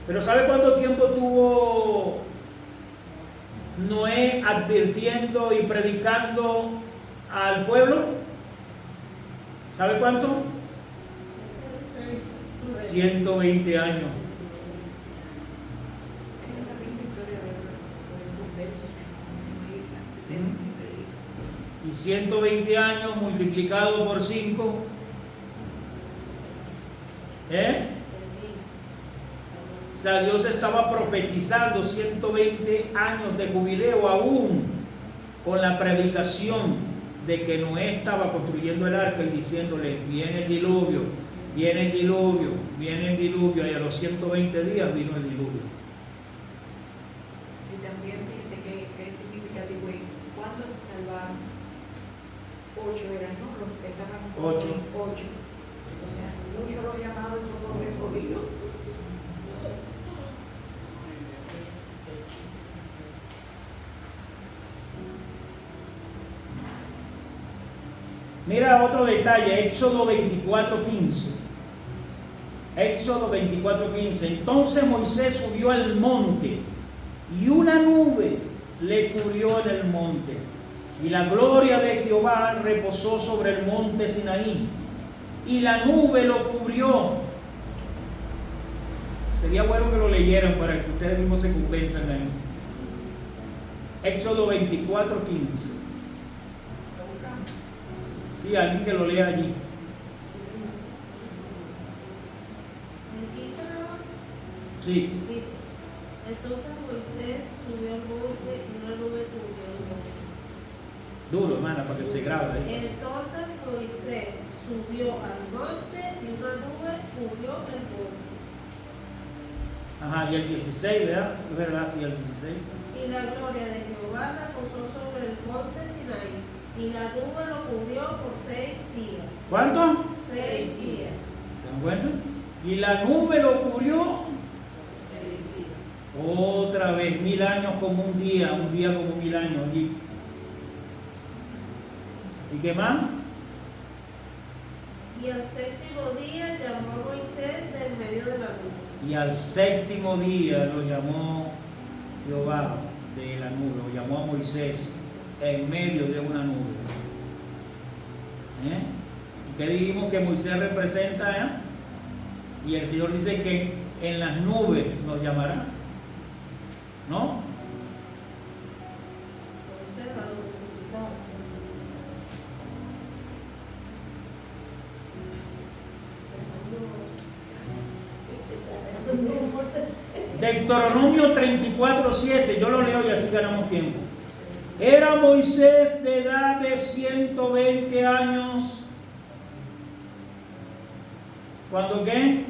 Pero ¿sabe cuánto tiempo tuvo Noé advirtiendo y predicando al pueblo? ¿Sabe cuánto? 120 años. es la misma historia del verso. Y 120 años multiplicado por 5, o sea, Dios estaba profetizando 120 años de jubileo aún con la predicación de que Noé estaba construyendo el arca y diciéndole, viene el diluvio, viene el diluvio, viene el diluvio, y a los 120 días vino el diluvio. Y también dice que es significativo. ¿Cuántos se salvaron? 8 eran, ¿no? Los que estaban 8. 8. O sea, muchos los llamados y pocos los escogidos. Mira otro detalle, Éxodo 24:15. Éxodo 24:15. Entonces Moisés subió al monte y una nube le cubrió en el monte. Y la gloria de Jehová reposó sobre el monte Sinaí, y la nube lo cubrió. Sería bueno que lo leyeran para que ustedes mismos se convenzan ahí. Éxodo 24, 15. Sí, alguien que lo lea allí. Sí. Dice, entonces Moisés subió al monte y una nube cubrió el monte. Duro, hermana, para que se grabe ahí. Entonces Moisés subió al monte y una nube cubrió el monte. Ajá, y el 16, ¿verdad? Es verdad, sí, el 16. Y la gloria de Jehová reposó sobre el monte Sinaí, y la nube lo cubrió por 6 días. ¿Cuánto? 6 días. ¿Se dan cuenta? Y la nube lo cubrió otra vez, 1000 años como un día como 1000 años allí. ¿Y qué más? Y al séptimo día llamó a Moisés del medio de la nube. Y al séptimo día lo llamó Jehová de la nube, lo llamó a Moisés en medio de una nube. ¿Y qué dijimos que Moisés representa? Y el Señor dice que en las nubes nos llamará, ¿no? Moisés a los resucitados. Deuteronomio 34:7, yo lo leo y así ganamos tiempo. Era Moisés de edad de 120 años. ¿Cuándo qué?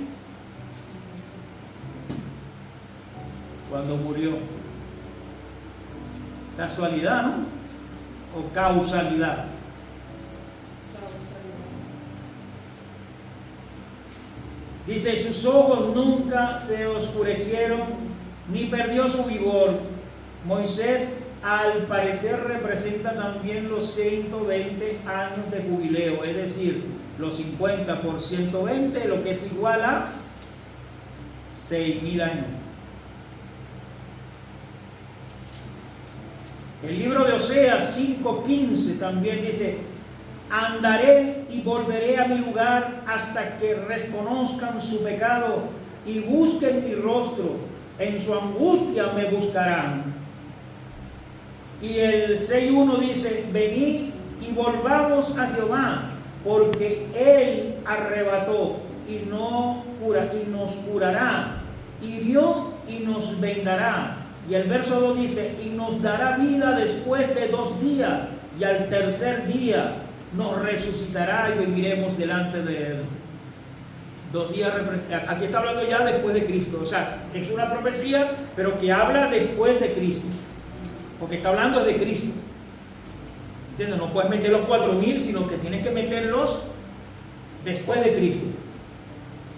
Cuando murió. Casualidad, ¿no? O causalidad. Dice, sus ojos nunca se oscurecieron, ni perdió su vigor. Moisés, al parecer, representa también los 120 años de jubileo, es decir, los 50 por 120, lo que es igual a 6000 años. El libro de Oseas 5:15 también dice, andaré y volveré a mi lugar hasta que reconozcan su pecado y busquen mi rostro. En su angustia me buscarán. Y el 6:1 dice, venid y volvamos a Jehová, porque Él arrebató y nos curará, hirió y nos vendará. Y el verso 2 dice, y nos dará vida después de 2 días, y al tercer día nos resucitará y viviremos delante de Él. 2 días, aquí está hablando ya después de Cristo, o sea, es una profecía, pero que habla después de Cristo, porque está hablando de Cristo. ¿Entiendes? No puedes meter los 4000, sino que tienes que meterlos después de Cristo,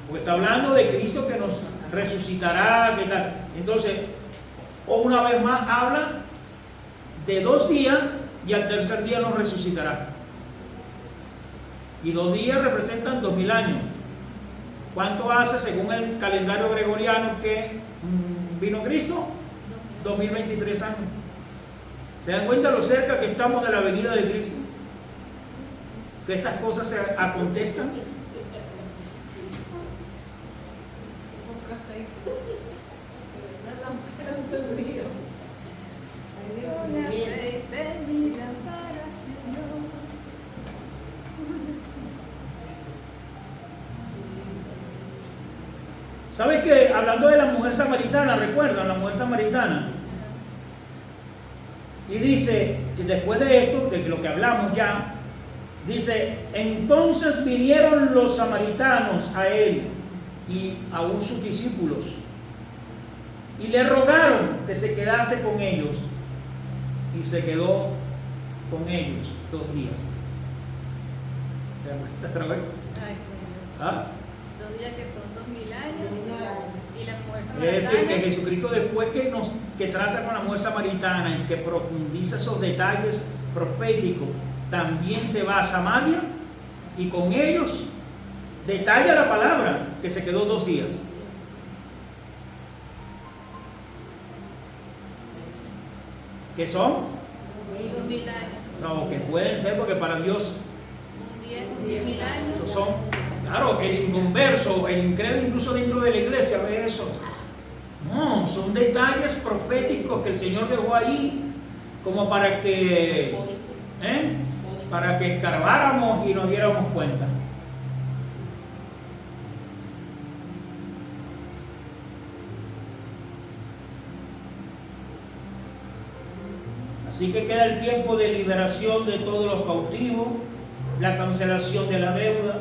porque está hablando de Cristo que nos resucitará, ¿qué tal? Entonces, o una vez más habla de 2 días y al tercer día nos resucitará. Y 2 días representan 2000 años. ¿Cuánto hace según el calendario gregoriano que vino Cristo? 2023 años. ¿Se dan cuenta lo cerca que estamos de la venida de Cristo? Que estas cosas se acontezcan. ¿Sabes que hablando de la mujer samaritana, recuerdan la mujer samaritana? Y dice que después de esto, de lo que hablamos ya, dice, entonces vinieron los samaritanos a él y aún sus discípulos y le rogaron que se quedase con ellos, y se quedó con ellos 2 días. ¿Se dan cuenta otra vez? Ay, Señor. ¿Ah? 2 días que son 2000 años y la mujer Es decir, que samaritana. Jesucristo, después que trata con la mujer samaritana y que profundiza esos detalles proféticos, también se va a Samaria y con ellos detalla la palabra que se quedó 2 días. ¿Qué son? 2000 años. No, que pueden ser, porque para Dios Un 10.000 años. esos son, claro, el inconverso, el incrédulo incluso dentro de la iglesia ve eso. No, son detalles proféticos que el Señor dejó ahí como para que escarbáramos y nos diéramos cuenta. Así que queda el tiempo de liberación de todos los cautivos, la cancelación de la deuda,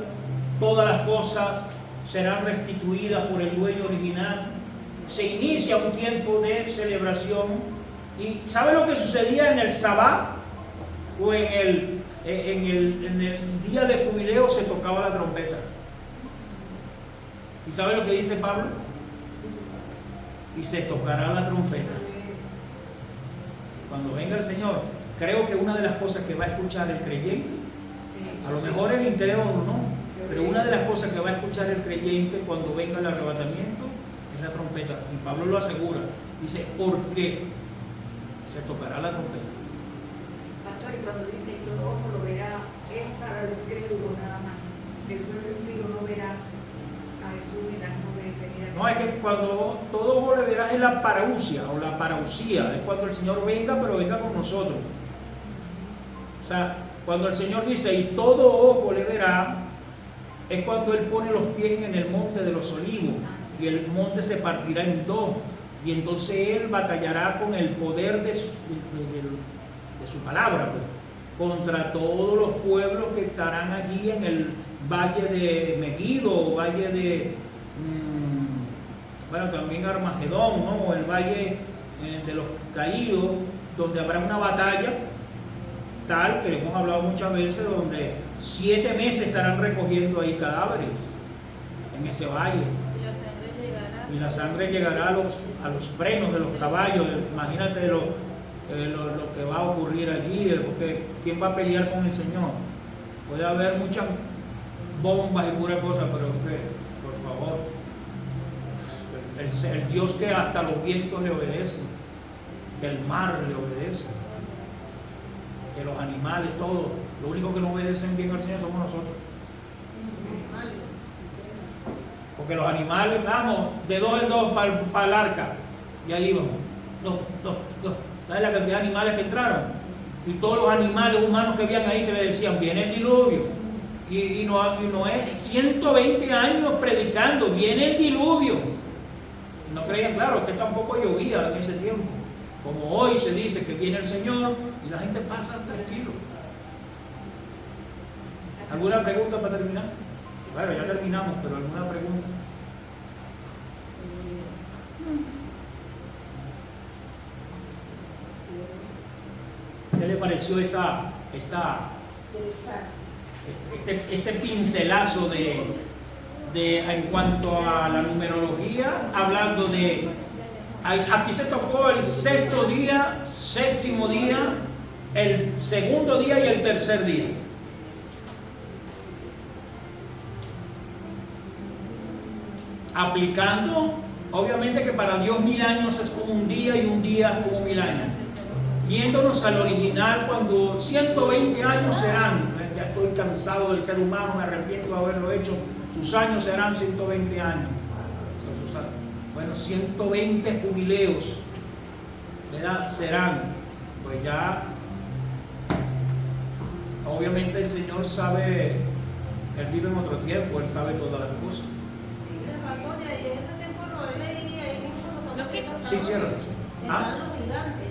todas las cosas serán restituidas por el dueño original. Se inicia un tiempo de celebración. ¿Y sabe lo que sucedía en el Sabbat? O en el día de jubileo se tocaba la trompeta. ¿Y sabe lo que dice Pablo? Y se tocará la trompeta. Cuando venga el Señor, creo que una de las cosas que va a escuchar el creyente, a lo mejor el incrédulo no, pero una de las cosas que va a escuchar el creyente cuando venga el arrebatamiento es la trompeta. Y Pablo lo asegura. Dice, ¿por qué? Se tocará la trompeta. Pastor, y cuando dice todo ojo lo verá, es para los crédulos nada más. El pueblo impío no verá a Jesús ni las nubes venir a... No, es que cuando todo ojo le verá es la parousia o la parousia, es cuando el Señor venga, pero venga con nosotros. O sea, cuando el Señor dice, y todo ojo le verá, es cuando Él pone los pies en el monte de los olivos, y el monte se partirá en dos, y entonces Él batallará con el poder de su palabra, pues, contra todos los pueblos que estarán allí en el valle de Megiddo, o valle de, bueno, también Armagedón, ¿no? O el valle de los caídos, donde habrá una batalla tal que hemos hablado muchas veces, donde 7 meses estarán recogiendo ahí cadáveres en ese valle. Y la sangre llegará a los frenos de los caballos. Imagínate lo que va a ocurrir allí, porque ¿quién va a pelear con el Señor? Puede haber muchas bombas y puras cosas, pero por favor, el Dios que hasta los vientos le obedece, que el mar le obedece, que los animales, todo, lo único que no obedecen bien al Señor somos nosotros. Porque los animales, vamos, de 2 en 2 para el arca, y ahí vamos, 2. ¿Sabes la cantidad de animales que entraron? Y todos los animales humanos que habían ahí que le decían, viene el diluvio. Y Noé, 120 años predicando, viene el diluvio. Y no creían, claro, que tampoco llovía en ese tiempo. Como hoy se dice que viene el Señor y la gente pasa tranquilo. ¿Alguna pregunta para terminar? Bueno, ya terminamos, pero ¿alguna pregunta? ¿Qué le pareció este pincelazo en cuanto a la numerología, hablando de, aquí se tocó el 6º día, 7º día, el 2º día y el 3er día? Aplicando, obviamente que para Dios 1000 años es como un día y un día como 1000 años. Yéndonos al original, cuando 120 años serán, ya estoy cansado del ser humano, me arrepiento de haberlo hecho, sus años serán 120 años. Bueno, 120 jubileos, ¿verdad? Serán, pues ya, obviamente el Señor sabe, Él vive en otro tiempo, Él sabe todas las cosas. Y en ese tiempo no leí ahí ¿Lo qué? Sí, cierto. Estaban los gigantes.